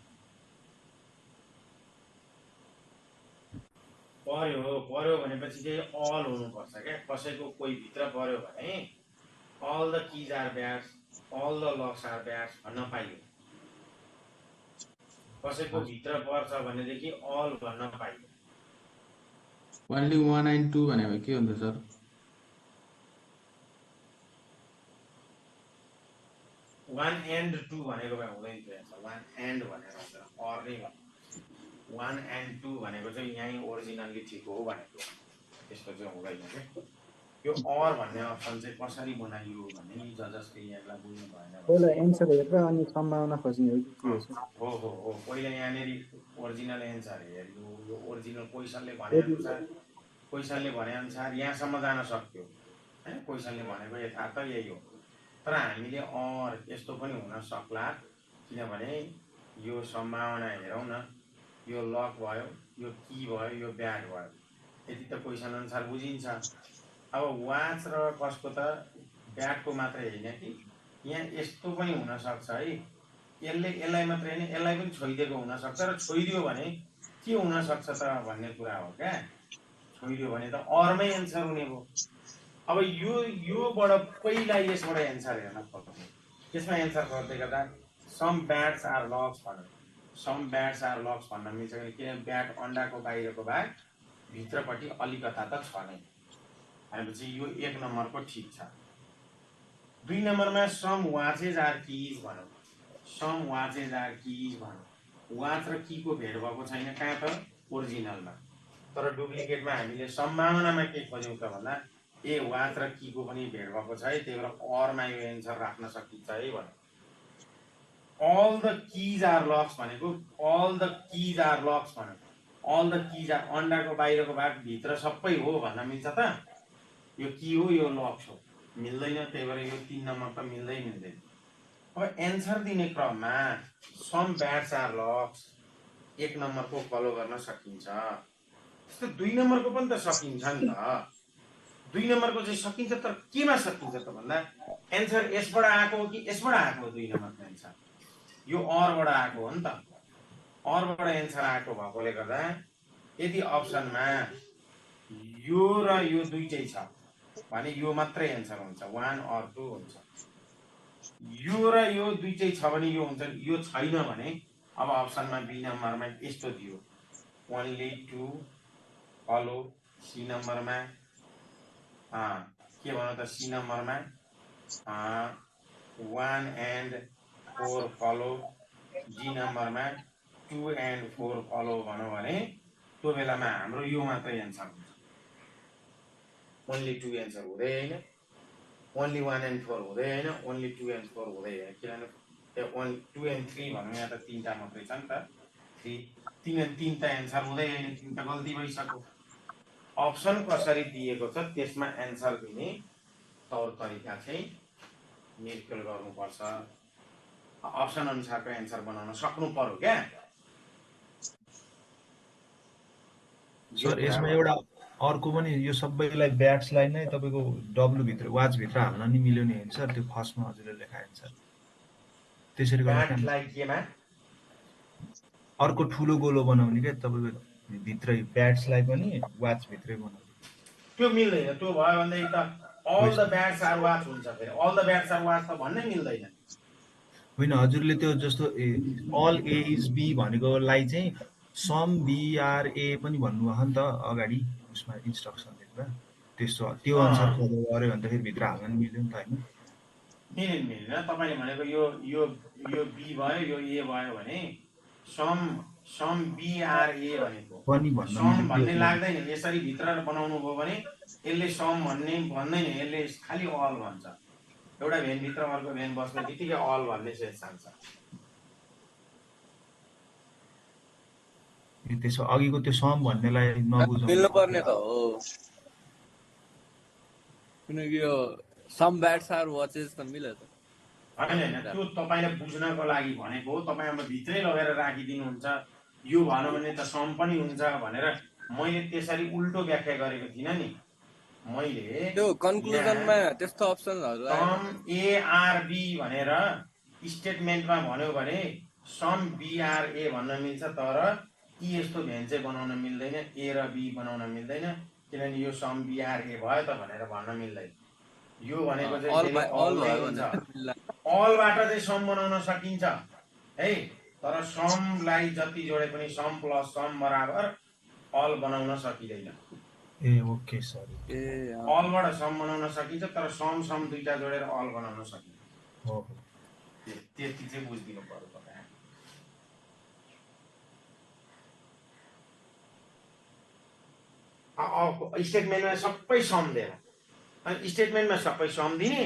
पर्यो भनेपछि चाहिँ अल हुनुपर्छ क्या। कसैको कोही भित्र पर्यो भने all the keys are bats, all the locks are bats भन्न पाइयो। कसैको भित्र पर्छ भनेदेखि अल भन्न पाइयो। ओन्ली 1 and 2 भनेको के हुन्छ सर? 1 and 2 भनेको भए हुँदैन थियो। 1 and भनेर हुन्छ, अर नै भन्नु। 1 and 2 भनेको चाहिँ यहीँ ओरिजिनल्ली ठिक हो भनेको, त्यस्तो चाहिँ हुँदैन क्या। यो अर भन्ने अप्सन चाहिँ कसरी बनाइयो भने जसले यसलाई बुझ्नु भएन। पहिला एन्सर हेरेर अनि सम्भावना खोज्ने हो कि के हो सर? हो पहिला यहाँनिर ओरिजिनल एन्सर हेर्नु। यो ओरिजिनल क्वेसनले भने अनुसार यहाँसम्म जान सक्थ्यो हैन। क्वेसनले भनेको यथार्थ यही हो, तर हामीले अर यस्तो पनि हुन सक्ला, किनभने यो सम्भावना हेरौँ न। यो लक भयो, यो की भयो, यो ब्याट भयो, यति त क्वेसन अनुसार बुझिन्छ। अब वाच र कसको त ब्याटको मात्रै होइन कि यहाँ यस्तो पनि हुनसक्छ है। यसलाई मात्रै होइन, यसलाई पनि छोइदिएको हुनसक्छ। र छोइदियो भने के हुनसक्छ त भन्ने कुरा हो क्या। छोइदियो भने त अरमै एन्सर हुने भयो। अब योबाट पहिला यसबाट एन्सर हेर्न पर्छ। त्यसमा एन्सर गर्दै गर्दा सम ब्याट्स आर लक्स भन्नु, सम ब्याट्स आर लक्स भन्न मिल्छ किन? ब्याट अन्डाको बाहिरको भाग भित्रपट्टि अलिकता त छ नै भनेपछि यो 1 नम्बरको ठिक छ। 2 नम्बरमा सम वाचेज आर किज भनौँ, सम वाचेज आर किज भनौँ। वाच र कीको भेट भएको छैन कहाँ त ओरिजिनलमा, तर डुप्लिकेटमा हामीले सम्भावनामा के खोज्यौँ त भन्दा ए वाच र कीको पनि भेट भएको छ है, त्यही भएर अरमा यो एन्सर राख्न सकिन्छ है भन्यो। All the keys are lux भनेको all the keys are lux भन्यो, अल द किज आर अन्डाको बाहिरको भाग भित्र सबै हो भन्न मिल्छ त? यो की हो यो लक्स हो, मिल्दैन, त्यही भएर यो 3 नम्बर त मिल्दैन। अब एन्सर दिने क्रममा सम ब्याट्स आर लक्स 1 नम्बरको फलो गर्न सकिन्छ, त्यस्तो 2 नम्बरको पनि त सकिन्छ नि त। 2 नम्बरको चाहिँ सकिन्छ, तर केमा सकिन्छ त भन्दा एन्सर यसबाट आएको हो कि यसबाट आएको हो? 2 नम्बरको एन्सर यो अरबाट आएको हो नि त, अरबाट एन्सर आएको भएकोले गर्दा यदि अप्सनमा यो र यो दुईटै छ भने यो मात्रै एन्सर हुन्छ, 1 or 2 हुन्छ। यो र यो दुईटै छ भने यो हुन्छ, यो छैन भने अब अप्सनमा बी नम्बरमा यस्तो दियो ओन्ली 2 फलो, सी नम्बरमा के भन्नु त सी नम्बरमा 1 and 4 फलो, डी नम्बरमा 2 and 4 फलो भनौँ भने त्यो बेलामा हाम्रो यो मात्रै एन्सर हुन्छ, ओन्ली 2 एन्सर हुँदै होइन, ओन्ली 1 and 4 हुँदै होइन, ओन्ली 2 and 4 हुँदै होइन, किनभने 2 and 3 भनौँ यहाँ त 3टा मात्रै छ नि त, 3 and 3 त एन्सर हुँदै होइन, 3 त गल्ती भइसक्यो। अप्सन कसरी दिएको छ त्यसमा एन्सर दिने तौर तरिका चाहिँ निर्कल गर्नुपर्छ, अप्सन अनुसारको एन्सर बनाउन सक्नु पर्यो क्या। सर यसमा एउटा अर्को पनि यो सबैलाई ब्याट्सलाई नै तपाईँको डब्लु भित्र वाच भित्र हाल्न नि मिल्यो नि होइन सर, त्यो फर्स्टमा हजुरले लेखाए एन्सर त्यसरी गर्दा अर्को ठुलो गोलो बनाउने क्या तपाईँको भित्रै ब्याट्सलाई पनि वाच भित्रै बनाउने, त्यो मिल्दैन। त्यो भयो भनेदेखि त all the bats are watch हुन्छ, फेरि all the bats are watch त भन्नै मिल्दैन। होइन हजुरले त्यो जस्तो अल ए इज बी भनेकोलाई चाहिँ सम बिआरए पनि भन्नुभयो नि त अगाडि उसमा इन्स्ट्रक्सन लेख्दा, त्यस्तो त्यो अनुसार फलो गऱ्यो भने त फेरि भित्र हाल्न मिल्यो नि त होइन? मिलेन। तपाईँले भनेको यो बी भयो यो ए भयो भने सम बिआरए भनेको पनि भन्न सम भन्ने लाग्दैन, यसरी भित्र बनाउनु भयो भने यसले सम भन्दैन, यसले खालि अल भन्छ। एउटा भेनभित्र अर्को भेन बस्ने बित्तिकै अल भन्ने सेन्स जान्छ। त्यसो अघिको त्यो सम भन्नेलाई नबुझ्नु मिल्नु पर्ने त हो, किनकि यो सम ब्याट्स आर वाचेस त मिल्यो त होइन, त्यो तपाईँले बुझ्नको लागि भनेको हो। तपाईँ अब भित्रै लगेर राखिदिनुहुन्छ यो भन्यो भने त सम पनि हुन्छ भनेर मैले त्यसरी उल्टो व्याख्या गरेको थिइनँ नि। मैले त्यो कन्क्लुजनमा त्यस्तो अप्सनहरु सम एआरबी भनेर स्टेटमेन्टमा भन्यो भने सम बिआरए भन्न मिल्छ, तर यस्तो भेन चाहिँ बनाउन मिल्दैन, ए र बी बनाउन मिल्दैन, किनभने यो सम बिआरए भयो त भनेर भन्न मिल्दैन। यो भनेको चाहिँ अलबाट चाहिँ सम बनाउन सकिन्छ है, तर समलाई जति जोडे पनि सम प्लस सम बराबर अल बनाउन सकिँदैन। ए ओके सर, अलबाट सम बनाउन सकिन्छ, तर सम दुईटा जोडेर अल बनाउन सकिन्छ। हो त्यति चाहिँ बुझिदिनु पर्यो तपाईँ। स्टेटमेन्टमा सबै सम दिएर अनि स्टेटमेन्टमा सबै सम दिने,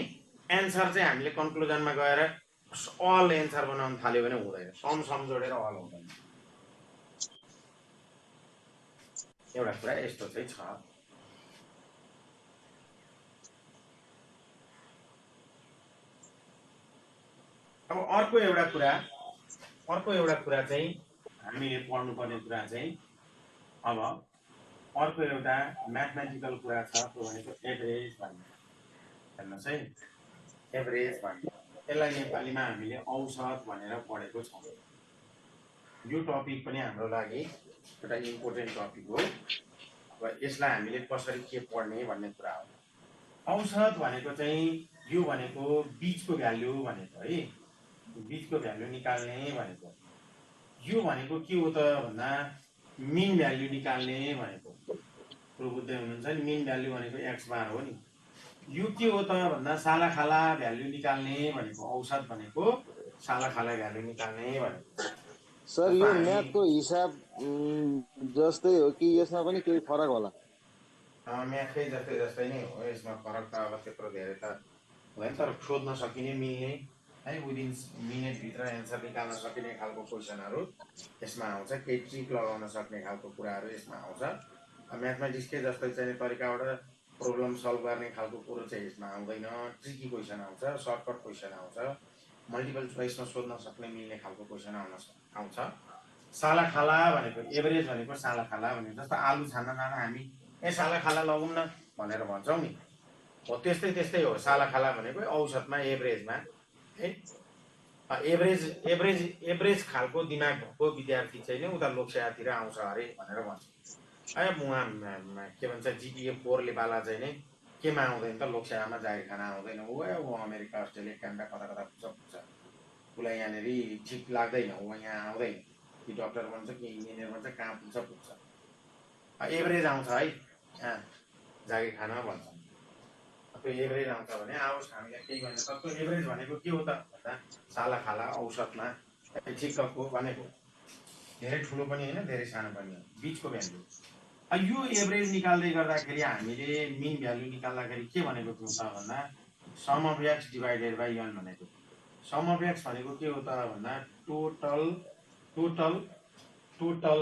एन्सर चाहिँ हामीले कन्क्लुजनमा गएर अल एन्सर बनाउन थाल्यो भने हुँदैन, सम जोडेर अल हुँदैन। एउटा कुरा यस्तो चाहिँ छ। अब अर्को एउटा कुरा चाहिँ हामीले पढ्नुपर्ने कुरा चाहिँ अब अर्को एउटा म्याथमेटिकल कुरा छ, त्यो भनेको एभरेज भन्ने। हेर्नुहोस् है, एभरेज भन्ने यसलाई नेपालीमा हामीले औसत भनेर पढेको छौँ। यो टपिक पनि हाम्रो लागि एउटा इम्पोर्टेन्ट टपिक हो। अब यसलाई हामीले कसरी के पढ्ने भन्ने कुरा हो। औसत भनेको चाहिँ यो भनेको बीचको भ्यालु भनेको है, बीचको भ्यालु निकाल्ने भनेको। यो भनेको के हो त भन्दा मिन भ्यालु निकाल्ने भनेको। प्रबुद्धै हुनुहुन्छ नि मिन भ्यालु भनेको एक्स बार हो नि यो के हो त भन्दा सालाखाला भ्यालु निकाल्ने भनेको औसत भनेको सालाखाला भ्यालु निकाल्ने भनेको सर यो म्याथको हिसाब जस्तै हो कि यसमा पनि केही फरक होला म्याथकै जस्तै नै हो यसमा फरक त अब त्यत्रो धेरै त हुँदैन तर सोध्न सकिने मिल्ने है विदिन मिनेटभित्र एन्सर निकाल्न सकिने खालको क्वेसनहरू यसमा आउँछ केही ट्रिक लगाउन सक्ने खालको कुराहरू यसमा आउँछ म्याथमेटिक्सकै जस्तै चाहिँ तरिकाबाट प्रब्लम सल्भ गर्ने खालको कुरो चाहिँ यसमा आउँदैन ट्रिकी क्वेसन आउँछ सर्टकट क्वेसन आउँछ मल्टिपल चोइसमा सोध्न सक्ने मिल्ने खालको क्वेसन आउँछ सालाखाला भनेको एभरेज भनेको सालाखाला भनेको जस्तो आलु छान्न जान हामी सालाखाला लगौँ न भनेर भन्छौँ नि हो त्यस्तै हो सालाखाला भनेको औसतमा एभरेजमा है एभरेज खालको दिमाग भएको विद्यार्थी चाहिँ नि उता लोकसेवातिर आउँछ अरे भनेर भन्छ उहाँ के भन्छ जिपिए 4 वाला चाहिँ नि केमा आउँदैन त लोकसेवामा जागिर खान आउँदैन ऊ अमेरिका अस्ट्रेलिया क्यानाडा कता पुग्छ उसलाई यहाँनिर ठिक लाग्दैन ऊ यहाँ आउँदैन कि डक्टर बन्छ कि इन्जिनियर बन्छ कहाँ पुग्छ एभरेज आउँछ है जागिर खान भन्छ त्यो एभरेज आउँछ भने आओस् हामीलाई केही गर्न सक्छौँ एभरेज भनेको के हो त भन्दा सालाखाला औसतमा ठिक्कको भनेको धेरै ठुलो पनि होइन धेरै सानो पनि होइन बिचको भ्यालु यो एभरेज निकाल्दै गर्दाखेरि हामीले मिन भ्यालु निकाल्दाखेरि के भनेको थियौँ त भन्दा sum of x divided by n भनेको सम अफ एक्स भनेको के हो त भन्दा टोटल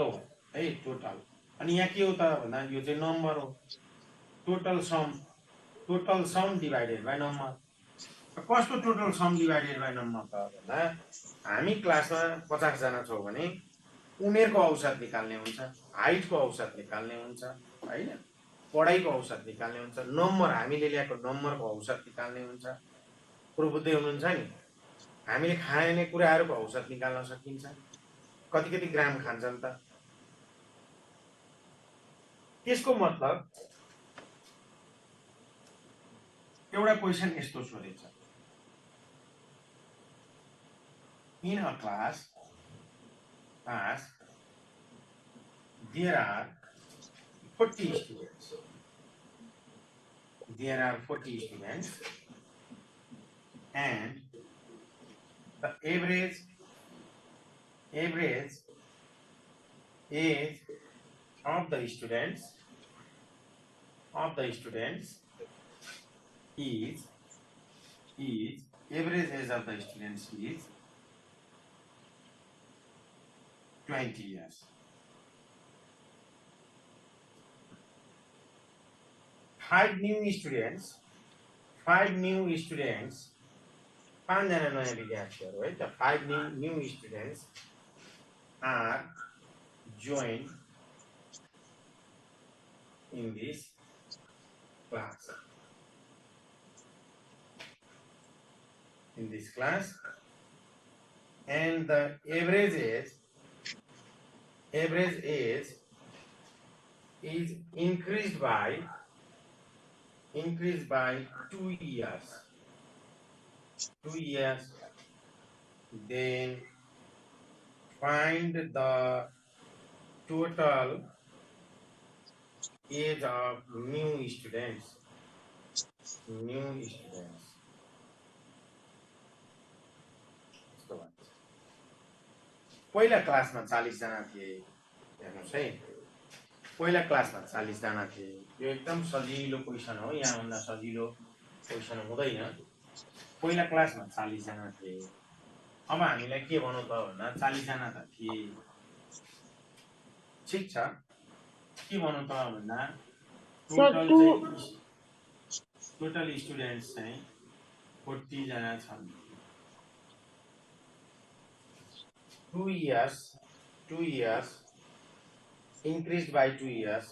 हो है टोटल अनि यहाँ के हो त भन्दा यो चाहिँ नम्बर हो total sum divided by number कस्तो total sum divided by number त भन्दा हामी क्लासमा 50 जना छौँ भने उमेरको औसत निकाल्ने हुन्छ हाइटको औसत निकाल्ने हुन्छ हैन पढाइको औसत निकाल्ने हुन्छ नम्बर हामीले ल्याएको नम्बरको औसत निकाल्ने हुन्छ प्रबुद्धै हुनुहुन्छ नि हामीले खाने कुराहरूको औसत निकाल्न सकिन्छ कति ग्राम खान्छन् त त्यसको मतलब एउटा क्वेशन यस्तो सोधेछ in a class there are 40 students. There are 40 students and the average age of the students is average age of the students is 20 years. 5 new students, 5 जना नयाँ विद्यार्थीहरू है त 5 new students are joined in this class. And the average age is increased by 2 years. Then find the total age of new students. पहिला क्लासमा 40 जना थिए हेर्नुस् है पहिला क्लासमा 40 जना थिए यो एकदम सजिलो क्वेशन हो यहाँ भन्दा सजिलो क्वेशन हुँदैन पहिला क्लासमा 40 जना थिए अब हामीलाई के भन्नु त भन्दा 40 जना त थिए ठीक छ के भन्नु त भन्दा टोटल स्टुडेन्ट्स चाहिँ 40 जना छन् 2 years increased by 2 years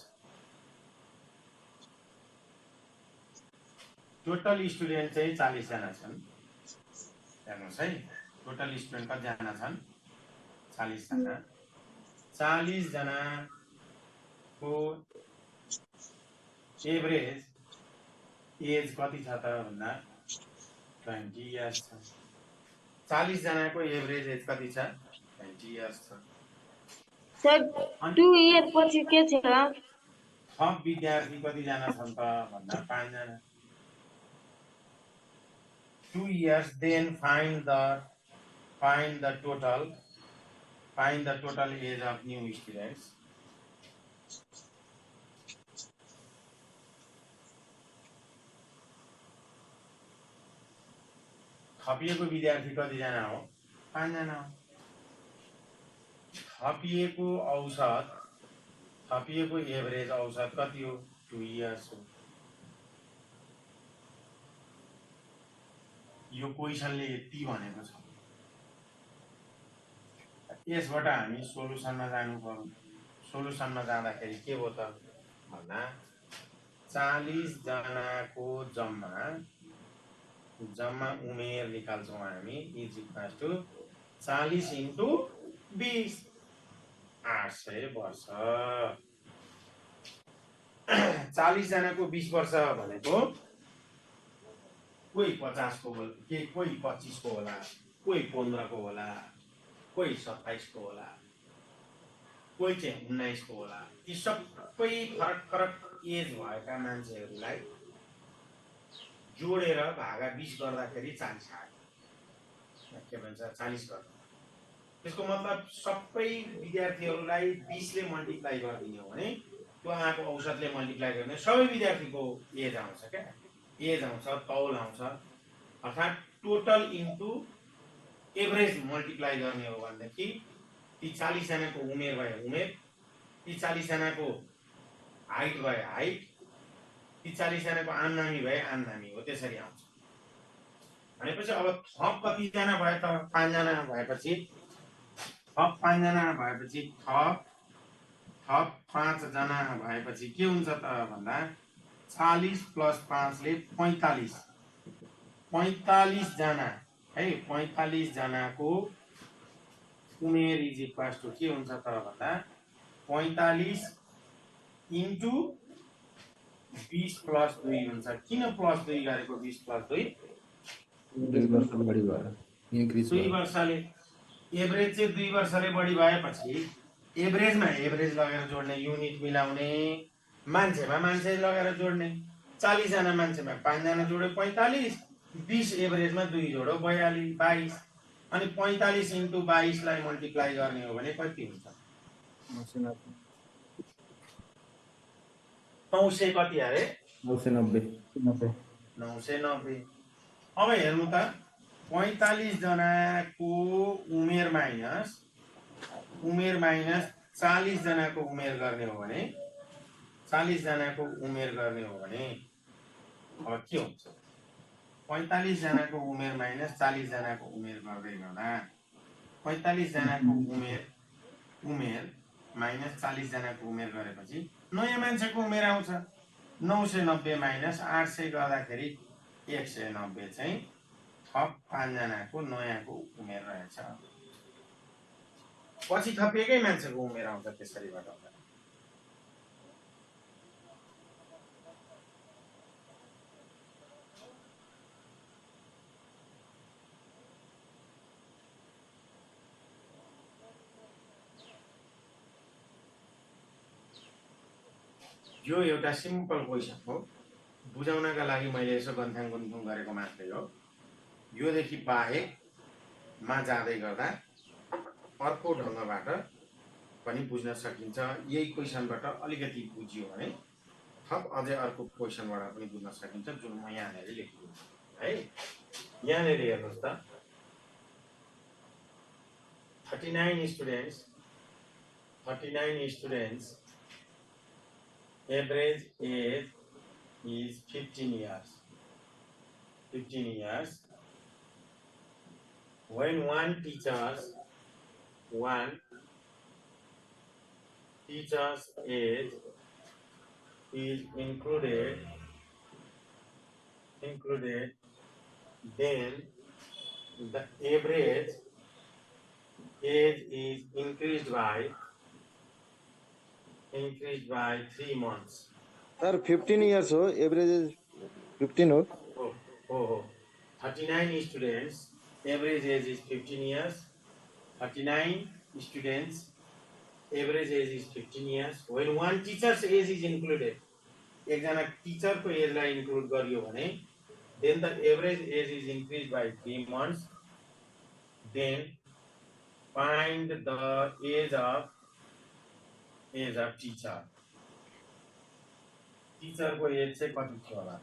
total student चाहिँ 40 जना छन् हेर्नुस् है टोटल स्टुडेन्ट कति जना छन् 40 जना 40 जनाको एभरेज एज कति छ त भन्दा 20 इयर्स छ 40 जनाको एभरेज एज कति छ 20 इयर्स छ सर 2 इयर पछि के छ थप विद्यार्थी कतिजना छन् त भन्दा 5 जना 2 years then find the total age of new students थपिएको विद्यार्थी कतिजना हो 5 जना हो थपिएको एभरेज औसत कति हो 2 years हो यो क्वेशनले यति भनेको छ यसबाट हामी सोलुसनमा जानु पर्यो सोलुसनमा जाँदाखेरि के हो त भन्दा 40 जनाको जम्मा उमेर निकाल्छौं हामी इज इक्वल टु 40 इन्टु 20 800 वर्ष 40 जनाको 20 वर्ष भनेको कोही 50 को होला कोही 25 को होला कोही 15 को होला कोही 27 को होला कोही चाहिँ 19 को होला यी सबै फरक एज भएका मान्छेहरूलाई जोडेर भागा 20 गर्दाखेरि 40 आयो के भन्छ 40 गर्दा त्यसको मतलब सबै विद्यार्थीहरूलाई 20 ले मल्टिप्लाई गरिदिने हो भने त्यो आएको औसतले मल्टिप्लाई गर्ने सबै विद्यार्थीको एज आउँछ क्या एज आउँछ तौल आउँछ अर्थात् टोटल इन्टु एभरेज मल्टिप्लाई गर्ने हो भनेदेखि ती 40 जनाको उमेर भए उमेर ती 40 जनाको हाइट भए हाइट ती 40 जनाको आमदानी भए आमदानी हो त्यसरी आउँछ भनेपछि अब थप कति जना भए त 5 जना भएपछि थप 5 जना भएपछि थप 5 जना भएपछि के हुन्छ त भन्दा 40 प्लस 5 ले 45 जना है 45 जनाको उमेर इज इक्वल टु के हुन्छ त भन्दा 45 इन्टु 20 प्लस 2 हुन्छ किन प्लस 2 गरेको 20 प्लस 2 2 वर्षले एभरेज चाहिँ 2 वर्षले बढी भएपछि एभरेजमा एभरेज लगेर जोड्ने युनिट मिलाउने मान्छेमा मान्छे लगेर जोड्ने 40 जना मान्छेमा 5 जना जोड्यो 45 20 एभरेजमा 2 जोड्यो 22 अनि 45 इन्टु 22 लाई मल्टिप्लाई गर्ने हो भने कति हुन्छ 900 कति अरे 990 अब हेर्नु त 45 जनाको उमेर माइनस 40 जनाको उमेर गर्ने हो भने 40 जनाको उमेर गर्ने हो भने अब के हुन्छ 45 जनाको उमेर माइनस 40 जनाको उमेर गर्दै गर्दा 45 जनाको उमेर माइनस 40 जनाको उमेर गरेपछि नयाँ मान्छेको उमेर आउँछ 990 माइनस 800 गर्दाखेरि 190 चाहिँ थप 5 जनाको नयाँको उमेर रहेछ पछि थपिएकै मान्छेको उमेर आउँछ त्यसरी घटाउँदा यो एउटा सिम्पल क्वेशन हो बुझाउनका लागि मैले यसो गन्थाङ गुन्थुङ गरेको मात्रै हो योदेखि बाहेक मा जाँदै गर्दा अर्को ढङ्गबाट पनि बुझ्न सकिन्छ यही क्वेशनबाट अलिकति बुझियो भने थप अझै अर्को क्वेशनबाट पनि बुझ्न सकिन्छ जुन म यहाँनिर लेखेको है यहाँनिर हेर्नुहोस् त 39 students average age is 15 years when one teacher's age is included then the average age is increased by 3 months. Sir, 15 years ho, average is 15 ho. 39 students, average age is 15 years. 39 students, average age is 15 years. When one teacher's age is included, एकजना टिचरको एजलाई इन्क्लुड गरियो भने then the average age is increased by 3 months. Then find the age of teacher. Teacher को एज चाहिँ कति थियो होला?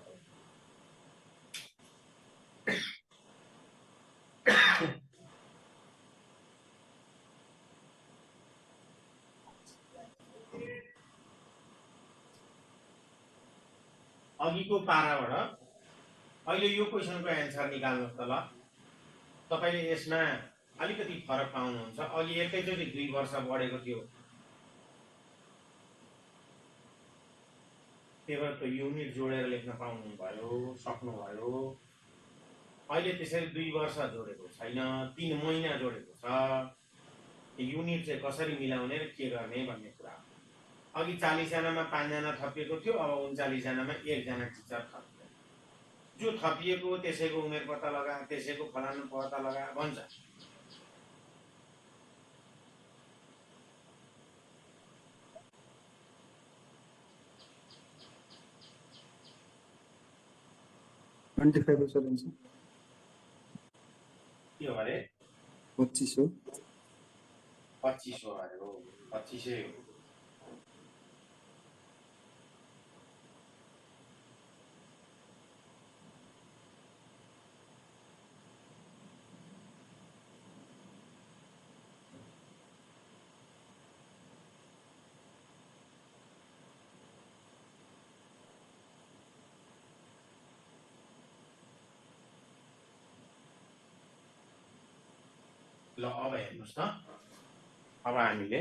अघिको पाराबाट अहिले यो क्वेशनको एन्सर निकाल्नुस् त ल। तपाईले यसमा अलिकति फरक पाउनुहुन्छ। अघि एकैचोटि 2 वर्ष बढेको थियो, त्यही त युनिट जोडेर लेख्न पाउनु भयो, सक्नुभयो। अहिले त्यसरी 2 वर्ष जोडेको छैन, 3 महिना जोडेको छ। युनिट चाहिँ कसरी मिलाउने र के गर्ने भन्ने कुरा। अघि 40 जनामा 5 जना थपिएको थियो, अब 39 जनामा 1 जना टिचर थपियो। जो थपिएको त्यसैको उमेर पत्ता लगा, त्यसैको फलानु पत्ता लगा भन्छ। के हो अरे 2500 अरे हो 2500 हो। ल अब हेर्नुस् त, अब हामीले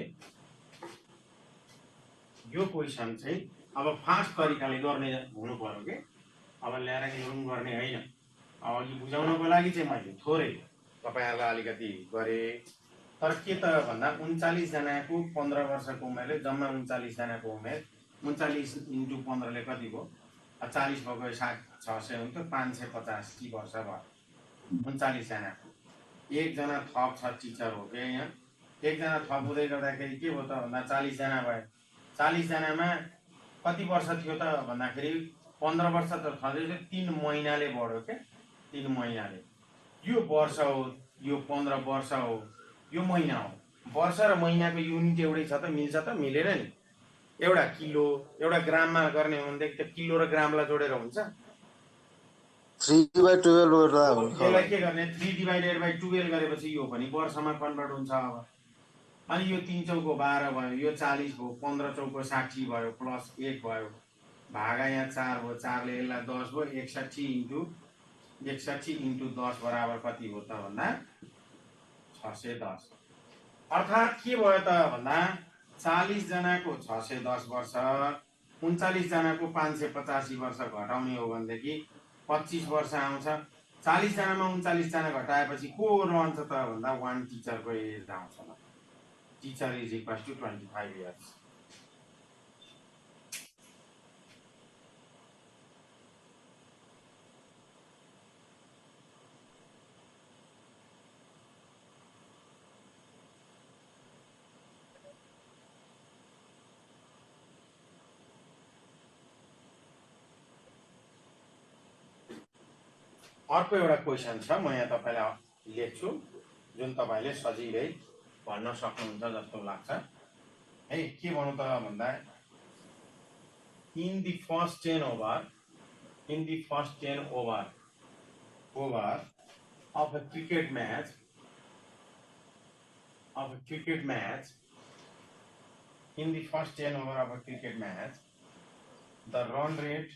यो क्वेशन चाहिँ अब फास्ट तरिकाले गर्ने हुनु पर्यो के। अब ल्याएर हेरौँ गर्ने हैन। अब अघि बुझाउनको लागि चाहिँ मैले थोरै तपाईहरुलाई अलिकति गरे। तर के त भन्दा 39 जनाको 15 वर्षको उमेरले जम्मा 39 जनाको उमेर 39 × 15 ले कति भयो? 40 भएको 600 हुन्थ्यो, 585 वर्ष भयो 39 जनाको। एक जना थप छ टिचर हो के यहाँ। एक जना थप हुँदै गर्दाखेरि के भयो त भन्दा 40 जना भयो। 40 जनामा कति वर्ष थियो त भन्दाखेरि 15 वर्ष त छँदैछ, 3 महिनाले बढ्यो के। 3 महिनाले यो वर्ष हो, यो 15 वर्ष हो, यो महिना हो। वर्ष र महिनाको युनिट एउटै छ त, मिल्छ त मिलेर नि। एउटा किलो एउटा ग्राममा गर्ने हो भनेदेखि त किलो र ग्रामलाई जोडेर हुन्छ। 3/12 गर्दा हुन्छ। यसलाई के गर्ने 3/12 गरेपछि यो पनि वर्षमा कन्भर्ट हुन्छ। अब अनि यो 3 चौको 12 भयो, यो 40 भयो, 15 चौको 60 भयो, प्लस 1 भयो, भागा यहाँ 4 भयो, 4 ले यसलाई 10 भयो। 61 × 10 बराबर कति हो त भन्दा 610। अर्थात् के भयो त भन्दा 40 जनाको 610 वर्ष, 39 जनाको 585 वर्ष घटाउने हो भनेदेखि 25 वर्ष आउँछ। 40 जनामा 39 जना घटाएपछि को रहन्छ त भन्दा 1 टिचरको एज आउँछ। Teacher is equal to 25 years. अर्को एउटा क्वेशन छ, म यहाँ तपाईलाई लेख्छु, जुन तपाईले सजिलै भन्न सक्नुहुन्छ जस्तो लाग्छ है। के भन्नु त भन्दा in the first 10 over of a cricket match in the first 10 over of a cricket match, the run rate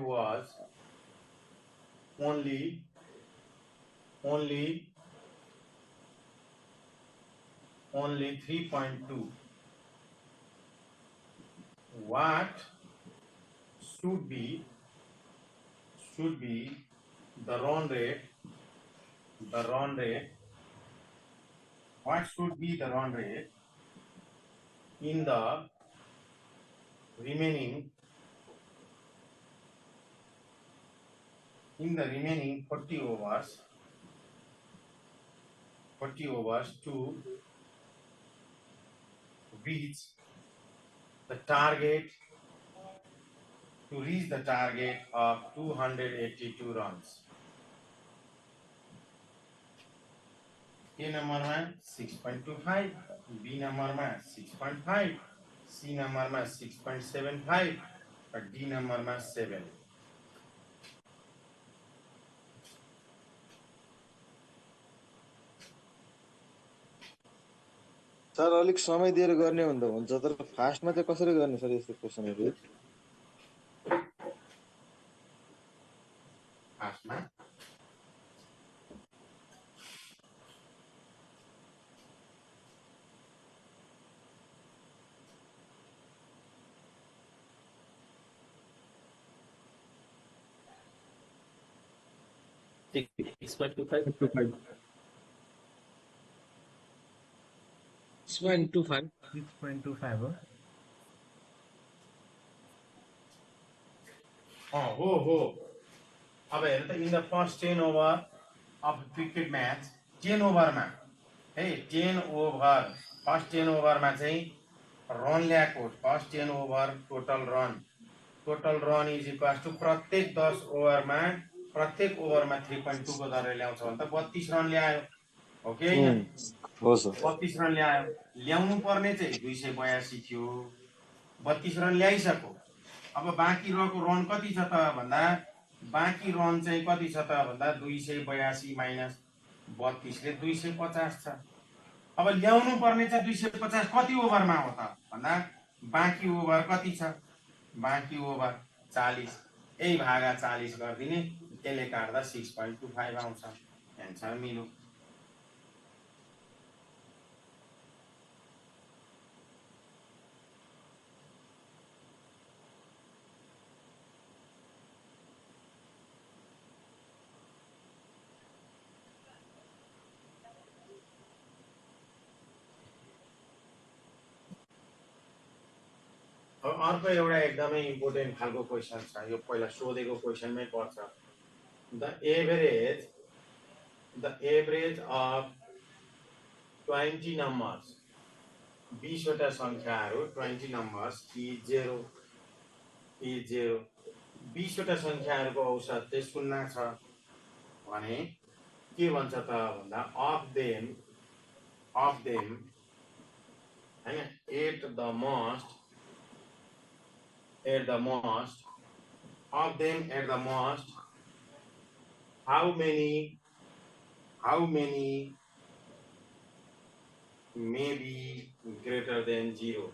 was only 3.2. What should be the run rate? What should be the run rate in the remaining 40 overs to reach the target of 282 runs. A नम्बरमा 6.25, B नम्बरमा 6.5, C नम्बरमा 6.75 र D नम्बरमा 7. सर अलिक समय दिएर गर्ने भन्दा हुन्छ तर फास्टमा चाहिँ कसरी गर्ने सर यस्तो क्वेसनहरू? फास्टमा हो अब हेर त in the first 10 over of cricket match 10 ओभरमा है 10 ओभर फर्स्ट 10 ओभरमा चाहिँ रन ल्याएको first 10 over total run is equals to प्रत्येक 10 ओभरमा प्रत्येक ओभरमा 3.2 को दरले ल्याउँछ भने त 32 रन ल्यायो हो कि हैन? हो सर 32 रन ल्याउनु पर्ने चाहिँ 282 थियो 32 रन ल्याइसक्यो अब बाँकी रहेको रन कति छ त भन्दा बाँकी रन चाहिँ कति छ त भन्दा 282 माइनस 32 ले 250 छ अब ल्याउनु पर्ने चाहिँ 250 कति ओभरमा हो त भन्दा बाँकी ओभर कति छ बाँकी ओभर 40 यही भागा 40 गर्दिने त्यसले काट्दा 6.25 आउँछ एन्सर मिल्यो अर्को एउटा एकदमै इम्पोर्टेन्ट खालको क्वेसन छ यो पहिला सोधेको क्वेसनमै पर्छ द एभरेज अफ 20 नम्बर्स 20 वटा संख्याहरू 20 नम्बर्स इज 0 20 वटा संख्याहरूको औसत चाहिँ 0 छ भने के भन्छ त भन्दा अफ देम हैन at the most at the most how many may be greater than 0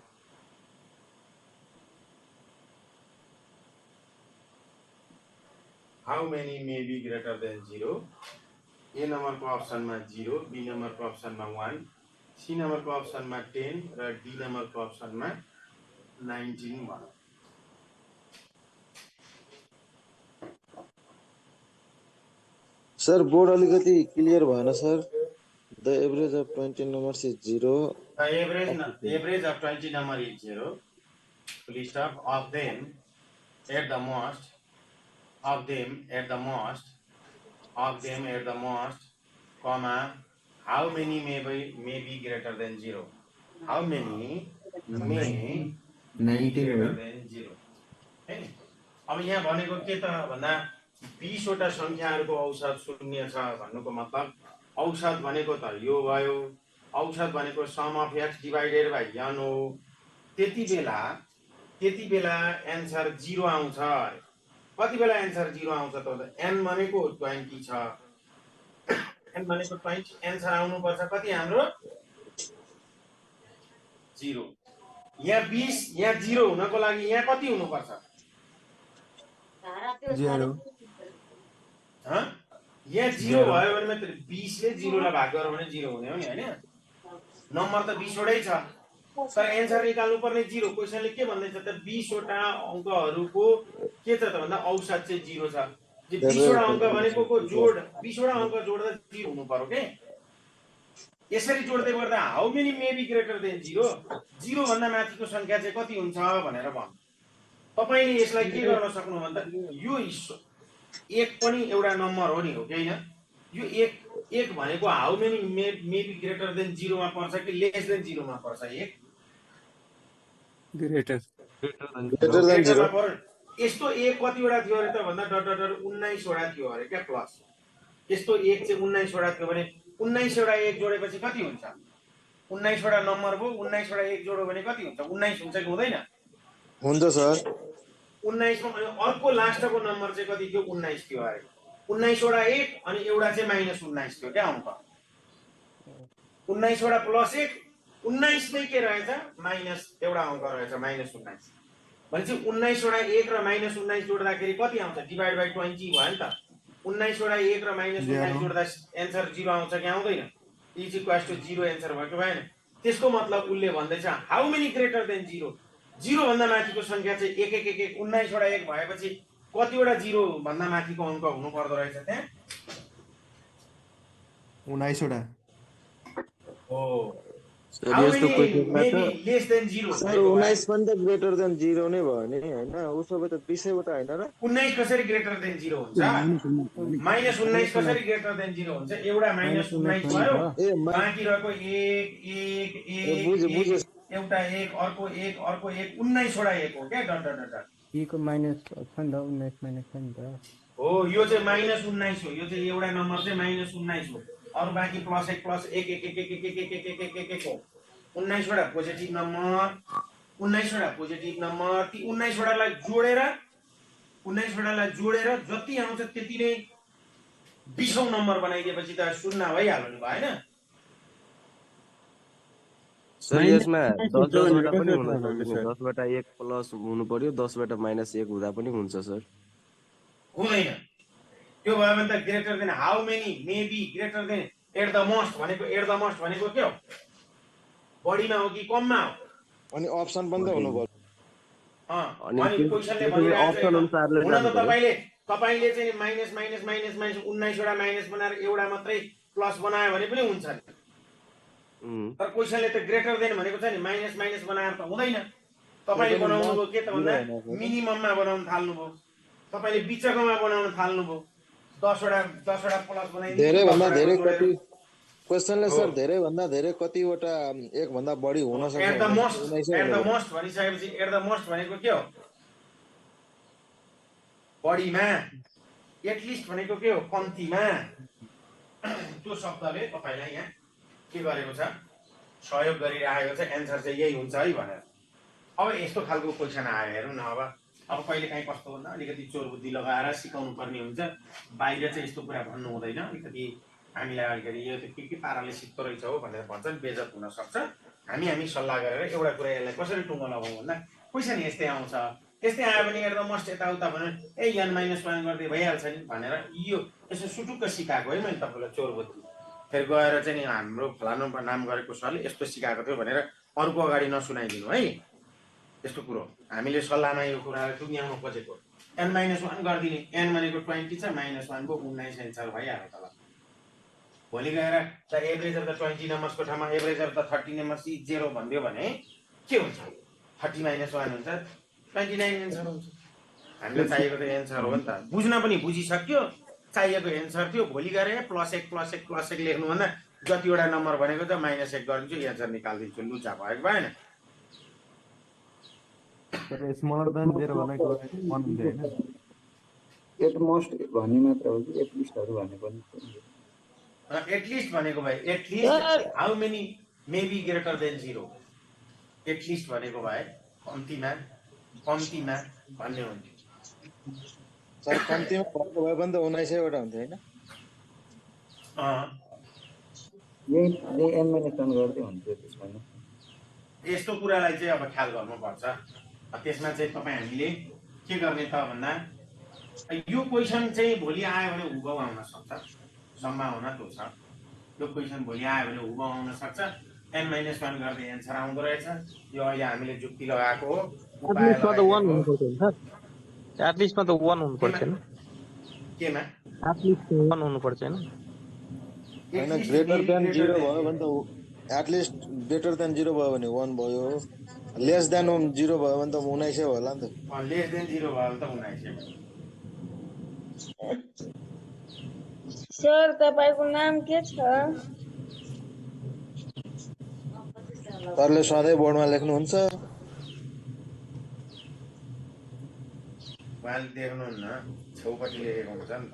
how many may be greater than 0 A नम्बरको अप्सनमा 0 B नम्बरको अप्सनमा 1 C नम्बरको अप्सनमा 10 र D नम्बरको अप्सनमा 19 भयो सर बोर्ड अलिकति क्लियर भएन sir the average of 20 numbers is 0 the average of 20 number is 0 full stop of them at the most comma how many may be greater than 0 how many may 90 greater than 0 है अब यहाँ भनेको के त भन्दा 20 वटा संख्याहरूको औसत 0 छ भन्नुको मतलब औसत भनेको त यो भयो औसत भनेको sum of x divided by n हो त्यति बेला आन्सर 0 आउँछ कति बेला आन्सर 0 आउँछ त n भनेको 20 छ n भनेको 20 आन्सर आउनु पर्छ कति हाम्रो 0 यहाँ 20 यहाँ 0 हुनको लागि यहाँ कति हुनु पर्छ 0 यहाँ 0 भयो भने मात्र 20 ले 0 लाई भाग गर्यो भने 0 हुने हो नि हैन नम्बर त 20 वटै छ तर आन्सर निकाल्नु पर्ने 0 क्वेशनले के भन्दैछ त 20 वटा अंकहरुको के छ त भन्दा औसत चाहिँ 0 छ जे 20 वटा अंक भनेको को जोड 20 वटा अंक जोड्दा 0 हुनु पर्यो के यसरी जोड्दै गर्दा how many may be greater than 0 0 भन्दा माथिको संख्या चाहिँ कति हुन्छ भनेर भन्छ तपाईले यसलाई के गर्न सक्नु भन्दा यो एक पनि एउटा नम्बर हो नि हो कि हैन यो एक भनेको how many may be greater than 0 मा पर्छ कि लेस देन 0 मा पर्छ एक Greater. Greater than zero. ग्रेटरमा पऱ्यो नि। यस्तो एक कतिवटा थियो अरे त भन्दा डट डट डट 19 वटा थियो अरे क्या प्लस। यस्तो एक चाहिँ 19 वटा थियो भने 19 वटा एक जोडेपछि कति हुन्छ? 19 वटा नम्बर भयो, 19 वटा एक जोड्यो भने कति हुन्छ? 19 हुन्छ कि हुँदैन? हुन्छ सर। 19 मा अनि अर्को लास्टको नम्बर चाहिँ कति थियो? 19 थियो अरे। 19 वटा एक अनि एउटा चाहिँ -19 थियो क्या अङ्क। 19 वटा प्लस एक 19 नै के रहेछ? माइनस एउटा अङ्क रहेछ -19। भनेपछि 19 वटा एक र -19 जोड्दाखेरि कति आउँछ? डिभाइड बाइ 20 भयो नि त। 19 वटा एक र -19 जोड्दा एन्सर 0 आउँछ कि आउँदैन? इज इक्वल्स टु 0 एन्सर भयो कि भएन? त्यसको मतलब उसले भन्दैछ हाउ मेनी ग्रेटर देन 0? 0 भन्दा माथिको संख्या चाहिँ 1 1 1 1 19 वटा एक भएपछि कतिवटा 0 भन्दा माथिको अङ्क हुनु पर्दो रहेछ त्यहाँ? 19 वटा। हो। सर यस्तो क्वेशनमा त लेस देन 0 सर 19 पनि त ग्रेटर देन 0 नै भयो नि हैन? उसो भए त 20 वटा हैन र? 19 कसरी ग्रेटर देन 0 हुन्छ? -19 कसरी ग्रेटर देन 0 हुन्छ? एउटा -19 भयो, बाँकी रहेको 1 1 1 बुझे एउटा एक अर्को एक अर्को एक 19 वटा एक हो क्या डट डट डट। e को माइनस छ नि त 19 माइनस छ नि त। हो यो चाहिँ -19 हो। यो चाहिँ एउटा नम्बर चाहिँ -19 हो। अरु बाँकी +1 +1 1 1 1 1 1 1 1 1 हो। 19 वटा पोजिटिभ नम्बर, 19 वटा पोजिटिभ नम्बर। ती 19 वटालाई जोडेर जति आउँछ त्यति नै 20औं नम्बर बनाइदिएपछि त शून्य भइहाल्यो नि, भएन? सर यसमा 10 वटा पनि हुन सक्छ। 10 वटा 1 प्लस हुनु पर्यो, 10 वटा -1 हुँदा पनि हुन्छ सर। हुँदैन। त्यो भयो भने त greater than how many may be greater than at the most भनेको के हो? बढीमा हो कि कममा हो? अनि अप्सन पनि त हुनु पर्यो। अनि क्वेशनले भनिरहेको छ हुन त तपाईले चाहिँ माइनस 19 वटा माइनस बनाएर एउटा मात्रै प्लस बनायो भने पनि हुन्छ नि। तर क्वेशनले त ग्रेटर देन भनेको छ नि, माइनस बनाएर त हुँदैन। तपाईले बनाउनु भयो के त भन्दा मिनिमममा बनाउन थाल्नु भयो, तपाईले बिचकोमा बनाउन थाल्नु भयो। 10 वटा प्लस बनाइदिनु। धेरै भन्दा धेरै कति क्वेशनले सर धेरै भन्दा धेरै कतिवटा एक भन्दा बढी हुन सक्छ? एट द मोस्ट भनिसकेपछि एट द मोस्ट भनेको के हो? बढीमा। एटलिस्ट भनेको के हो? कम्तीमा। त्यो शब्दले तपाईलाई यहाँ के गरेको छ? सहयोग गरिरहेको छ एन्सर चाहिँ यही हुन्छ है भनेर। अब यस्तो खालको क्वेशन आयो हेरौँ न। अब कहिले काहीँ कस्तो भन्दा अलिकति चोर बुद्धि लगाएर सिकाउनु पर्ने हुन्छ। बाहिर चाहिँ यस्तो कुरा भन्नु हुँदैन। अलिकति हामीलाई अलिकति यो त के पाराले सिक्दो रहेछ हो भनेर भन्छन्, बेइज्जत हुन सक्छ। हामी सल्लाह गरेर एउटा कुरा यसलाई कसरी टुङ्गो लगाउँ भन्दा क्वेशन यस्तै आउँछ। यस्तै आयो भने एट द मोस्ट यताउता भने n-1 गर्दै भइहाल्छ नि भनेर यो यसो सुटुक्क सिकाएको है मैले तपाईँलाई चोर बुद्धि। फेरि गएर चाहिँ नि हाम्रो फलानु नाम गरेको सरले यस्तो सिकाएको थियो भनेर अरूको अगाडि नसुनाइदिनु है। यस्तो कुरो हामीले सल्लाहमा यो कुरा टुङ्ग्याउनु खोजेको। n-1 गरिदिने, n भनेको 20 छ, -1 को 19 एन्सर भइहाल्यो त। भोलि गएर त एभरेज अफ द 20 नम्बर्सको ठाउँमा average of the 30 numbers is 0 भनिदियो भने के हुन्छ? 30 - 1 हुन्छ 29 एन्सर हुन्छ। हामीलाई चाहिएको त एन्सर हो नि त। बुझ्न पनि बुझिसक्यो, चाहिएको एन्सर थियो। भोलि गएर +1 लेख्नुभन्दा जतिवटा नम्बर भनेको त -1 गरिदिन्छु एन्सर निकालिदिन्छु, लुचा भएको भएन। स्मलर देन 0 भनेको 1 हुन्छ हैन? एट मोस्ट भन्ने मात्र हो कि एटलिस्टहरु भन्ने पनि? एटलिस्ट भनेको भाइ at least how many may be greater than 0। At least भनेको भाइ कम्तीमा भन्ने हुन्छ। सर कम्तीमा भएको भए पनि त 19 वटा हुन्थ्यो हैन? यही n-1 गर्दै हुन्थ्यो त्यसमा। यस्तो कुरालाई चाहिँ अब ख्याल गर्नुपर्छ। त्यसमा चाहिँ तपाईँ हामीले के गर्ने त भन्दा यो क्वेशन चाहिँ भोलि आयो भने हुबहु आउन सक्छ, सम्भावना त्यो छ। यो क्वेशन भोलि आयो भने हुबहु आउन सक्छ। n-1 गर्दै एन्सर आउँदो रहेछ। यो अहिले हामीले जुक्ति लगाएको हो। एटलिस्टमा त 1 हुनुपर्छ नि सर। एटलिस्टमा त 1 हुनुपर्छ नि। केमा? एटलिस्ट 1 हुनुपर्छ हैन? हैन ग्रेटर देन 0 भयो भने त एटलिस्ट ग्रेटर देन 0 भयो भने 1 भयो। लेस देन 0 भयो भने त 19 होला नि त। लेस देन 0 भयो भने त 19 भयो। सर तपाईको नाम के छ? सरले सधैँ बोर्डमा लेख्नुहुन्छ। उहाँले देख्नुहुन्न छेउपट्टि लेखेको हुन्छ नि त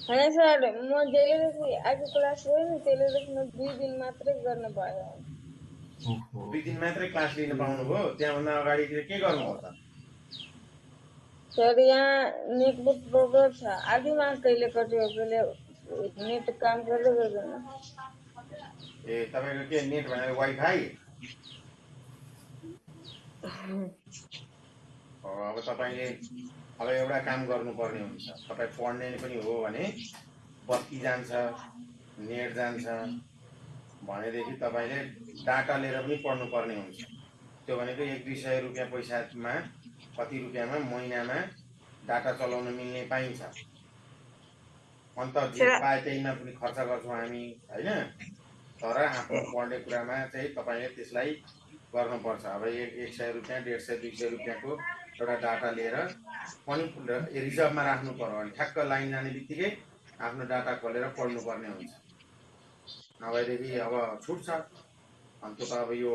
होइन सर म जहिलेदेखि आएको क्लास हो नि त्यसलेदेखि म 2 दिन मात्रै गर्न भयो 2 दिन मात्रै क्लास लिन पाउनुभयो त्यहाँभन्दा अगाडि के गर्नुभयो त सर यहाँ नेटवर्क प्रब्लम छ आधी मास कहिले कट्यो कहिले नेट काम गर्दै गर्दैन ए तपाईँको के नेट भनेर वाइफाई अब तपाईँले अब एउटा काम गर्नुपर्ने हुन्छ तपाईँ पढ्ने पनि हो भने बत्ती जान्छ नेट जान्छ भनेदेखि तपाईँले डाटा लिएर पनि पढ्नुपर्ने हुन्छ त्यो भनेको 100-200 रुपियाँ पैसामा कति रुपियाँमा महिनामा डाटा चलाउन मिल्ने पाइन्छ अन्त जे पाए त्यहीमा पनि खर्च गर्छौँ हामी होइन तर आफ्नो पढ्ने कुरामा चाहिँ तपाईँले त्यसलाई गर्नुपर्छ अब 100 रुपियाँ 150-200 रुपियाँको एउटा डाटा लिएर पनि रिजर्भमा राख्नु पर्यो अनि ठ्याक्क लाइन जाने बित्तिकै आफ्नो डाटा खोलेर पढ्नुपर्ने हुन्छ नभएदेखि अब छुट्छ अनि त्यो त अब यो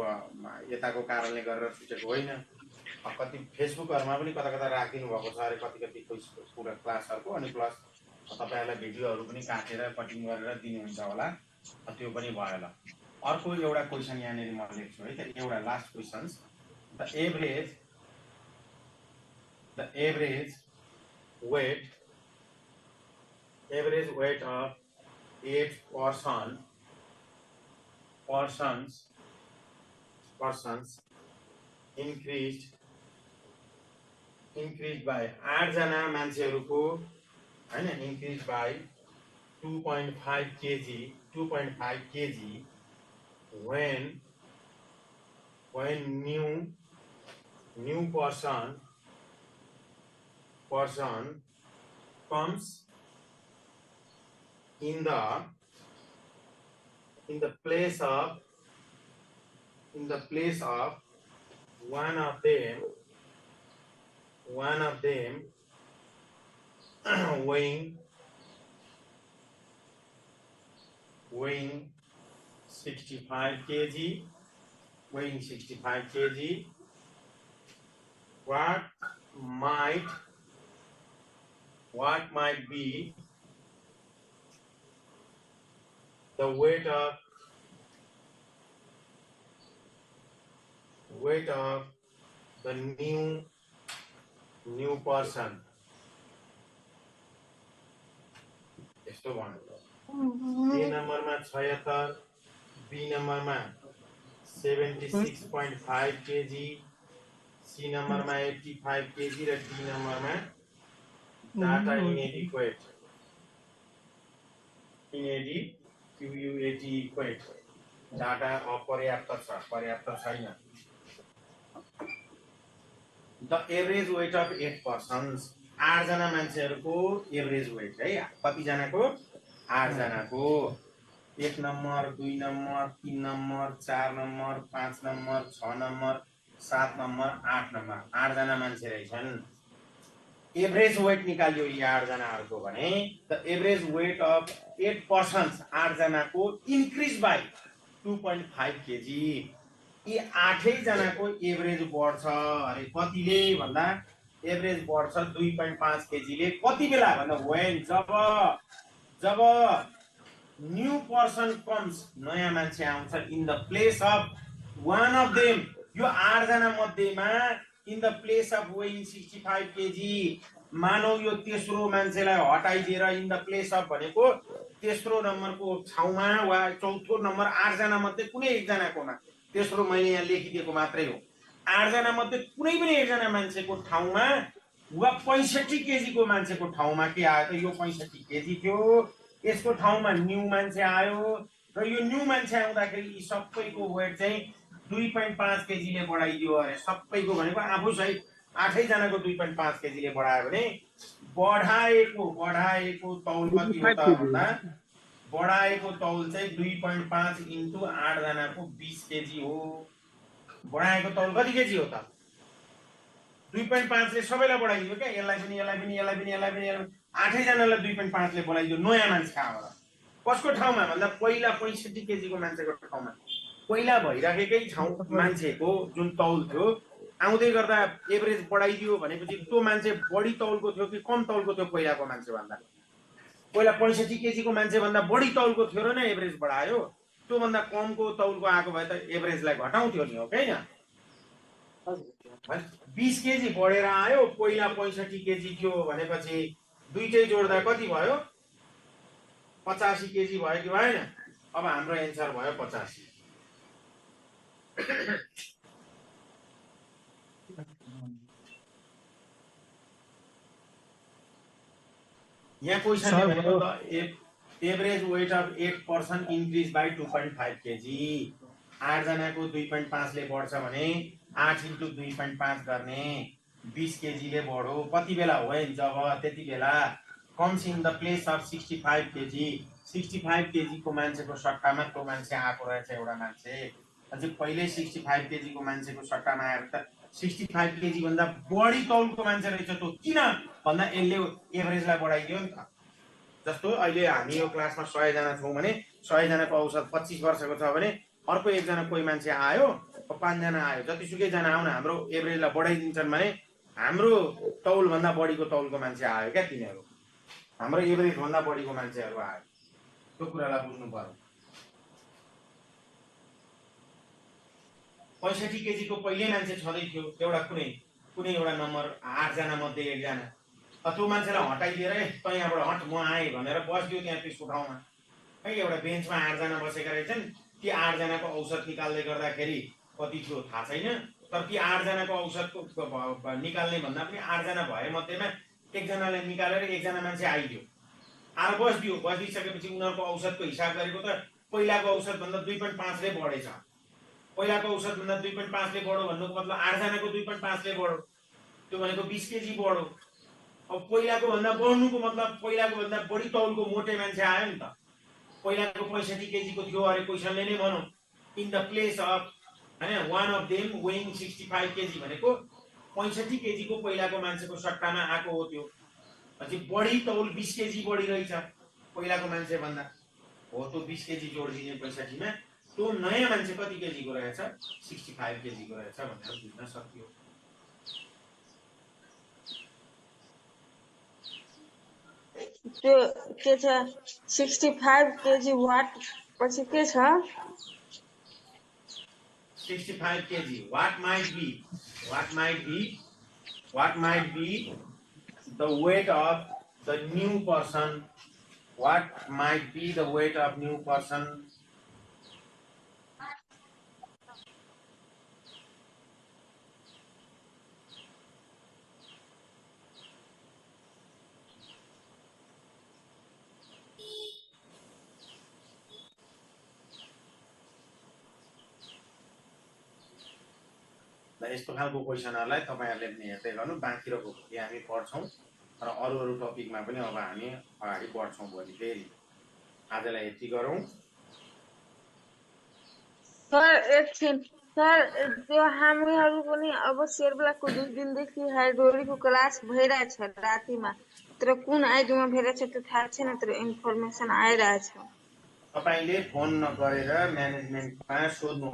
यताको कारणले गरेर छुटेको होइन कति फेसबुकहरूमा पनि कता कता राखिदिनु भएको छ अरे कति कति पुरा क्लासहरूको अनि प्लस तपाईँहरूलाई भिडियोहरू पनि काटेर कटिङ गरेर दिनुहुन्छ होला त्यो पनि भयो ल अर्को एउटा क्वेसन यहाँनिर म लेख्छु है त एउटा last questions the average weight of 8 persons increased by 8 जना मान्छेहरुको हैन increased by 2.5 kg when new person comes in the place of one of them weighing 65 kg what might be the weight of the new person यस्तो भन्नु A नम्बरमा 76 B नम्बरमा 76.5 kg C नम्बरमा 85 kg र D नम्बरमा data inadequate data अपर्याप्त छैन the average weight of 8 persons 8 जना मान्छेहरुको एभरेज वेट है कति जनाको 8 जनाको 1 number 2 number 3 number 4 number 5 number 6 number 7 number 8 number 8 जना मान्छे रहेछन् एभरेज वेट निकाल्यो यी 8 जनाहरुको भने the average weight of 8 persons 8 जनाको इन्क्रिज बाइ 2.5 केजी यी 8 जनाको एभरेज बढ्छ अरे कतिले भन्दा एभरेज बढ्छ 2.5 केजीले कति बेला भन्दा when जब न्यू पर्सन कम्स नयाँ मान्छे आउँछ in the place of one of them यो 8 जना मध्येमा in the place of weighing 65 KG मानौ यो तेस्रो मान्छेलाई हटाइदिएर इन द प्लेस अफ भनेको तेस्रो नम्बरको ठाउँमा वा चौथो नम्बर 8 जना मध्ये कुनै एक जनाकोमा तेस्रो मैले यहाँ लेखिदिएको मात्रै हो 8 जना मध्ये कुनै पनि एक जना मान्छेको ठाउँमा वा 65 केजी को मान्छेको ठाउँमा के आयो त यो 65 केजी थियो यसको ठाउँमा न्यू मान्छे आयो र यो न्यू मान्छे आउँदाखेरि यी सबैको वेट चाहिँ 2.5 केजीले बढाइदियो अरे सबैको भनेको आफू सहित 8 जनाको 2.5 केजीले बढायो भने बढाएको तौल कति हो त भन्दा बढाएको तौल चाहिँ 2.5 इन्टु 8 जनाको 20 केजी हो बढाएको तौल कति केजी हो त 2.5 ले सबैलाई बढाइदियो क्या यसलाई पनि 8 जनालाई 2.5 ले बढाइदियो नयाँ मान्छे आएर कसको ठाउँमा भन्दा पहिला 65 केजी को मान्छेको ठाउँमा पहिला भइराखेकै ठाउँ मान्छेको जुन तौल थियो आउँदै गर्दा एभरेज बढाइदियो भनेपछि त्यो मान्छे बढी तौलको थियो कि कम तौलको थियो पहिलाको मान्छे भन्दा? पहिला 65 केजीको मान्छे भन्दा बढी तौलको थियो र नै एभरेज बढायो, त्योभन्दा कमको तौलको आएको भए त एभरेजलाई घटाउँथ्यो नि, हो कि हैन? 20 केजी बढेर आयो, पहिला 65 केजी थियो भनेपछि दुईटै जोड्दा कति भयो? 85 केजी भयो कि भएन? अब हाम्रो एन्सर भयो 85। यहाँ क्वेशनले भनेको त average weight of 8 person increase by 2.5 KG. 8 जनाको 2.5 ले बढ्छ भने 8 × 2.5 गर्ने 20 केजीले बढ्यो। कति बेला हो? जब त्यति बेला comes in the place of 65 KG. 65 केजीको मान्छेको सट्टामा त्यो मान्छे आएको रहेछ एउटा मान्छे। अझै पहिल्यै 65 केजीको मान्छेको सट्टामा आएर त 65 केजी भन्दा बढी तौलको मान्छे रहेछ त्यो, किन भन्दा यसले एभरेजलाई बढाइदियो नि त। जस्तो अहिले हामी यो क्लासमा 100 जना छौँ भने 100 जनाको औसत 25 वर्षको छ भने अर्को एकजना कोही मान्छे आयो, 5 जना आयो, जतिसुकै जना आउन हाम्रो एभरेजलाई बढाइदिन्छन् भने हाम्रो तौल भन्दा बढीको तौलको मान्छे आयो क्या, तिनीहरू हाम्रो एभरेज भन्दा बढीको मान्छेहरू आयो। त्यो कुरालाई बुझ्नु पर्यो। 65 केजीको पहिल्यै मान्छे छँदै थियो एउटा कुनै एउटा नम्बर 8 जना मध्ये एकजना, त्यो मान्छेलाई हटाइदिएर त यहाँबाट हट म आएँ भनेर बस्दियो त्यहाँ त्यसको ठाउँमा है। एउटा बेन्चमा 8 जना बसेका रहेछन्, ती 8 जनाको औसत निकाल्दै गर्दाखेरि कति थियो थाहा छैन, तर ती 8 जनाको औसतको निकाल्ने भन्दा पनि 8 जना भए मध्येमा एकजनालाई निकालेर एकजना मान्छे आइदियो, आएर बस्दियो। बसिसकेपछि उनीहरूको औसतको हिसाब गरेको त पहिलाको औसत भन्दा 2.5 ले बढेछ। पहिलाको औसत भन्दा 2.5 ले बढ्यो भन्नुको मतलब 8 जनाको 2.5 ले बढ्यो, त्यो भनेको 20 केजी बढ्यो। अब पहिलाको भन्दा बढ्नुको मतलब पहिलाको भन्दा बढी तौलको मोटे मान्छे आयो नि त। पहिलाको 65 केजीको थियो अरे क्वेशनले नै भनौँ इन द प्लेस अफ हैन one of them weighing 65 KG भनेको 65 केजीको पहिलाको मान्छेको सट्टामा आएको हो। त्यो अझै बढी तौल 20 केजी बढी रहेछ पहिलाको मान्छे भन्दा, हो त्यो 20 केजी जोडिदिने 65 मा त्यो नयाँ मान्छे कति केजीको रहेछ? 65 केजीको रहेछ भनेर बुझ्न सकियो। त्यो के छ 65 केजी वाट पछि के छ? 65 KG what might be the weight of the new person? What might be the weight of new person? यस्तो खालको क्वेशनहरूलाई तपाईहरुले पनि हेर्दै गर्नु। बाँकी रहेको भोलि हामी पढ्छौँ र अरू टपिकमा पनि अब हामी अगाडि बढ्छौँ भोलि फेरि। आजलाई यति गरौँ। सर एकछिन सर, त्यो हामीहरू पनि अब शेरबलाको 2 दिनदेखि हाइड्रोलिकको क्लास भइरहेछ रातिमा, तर कुन आइडीमा भइरहेछ त्यो थाहा छैन, तर इन्फर्मेसन आइरहेछ। तपाईले फोन नगरेर म्यानेजमेन्टमा सोध्नु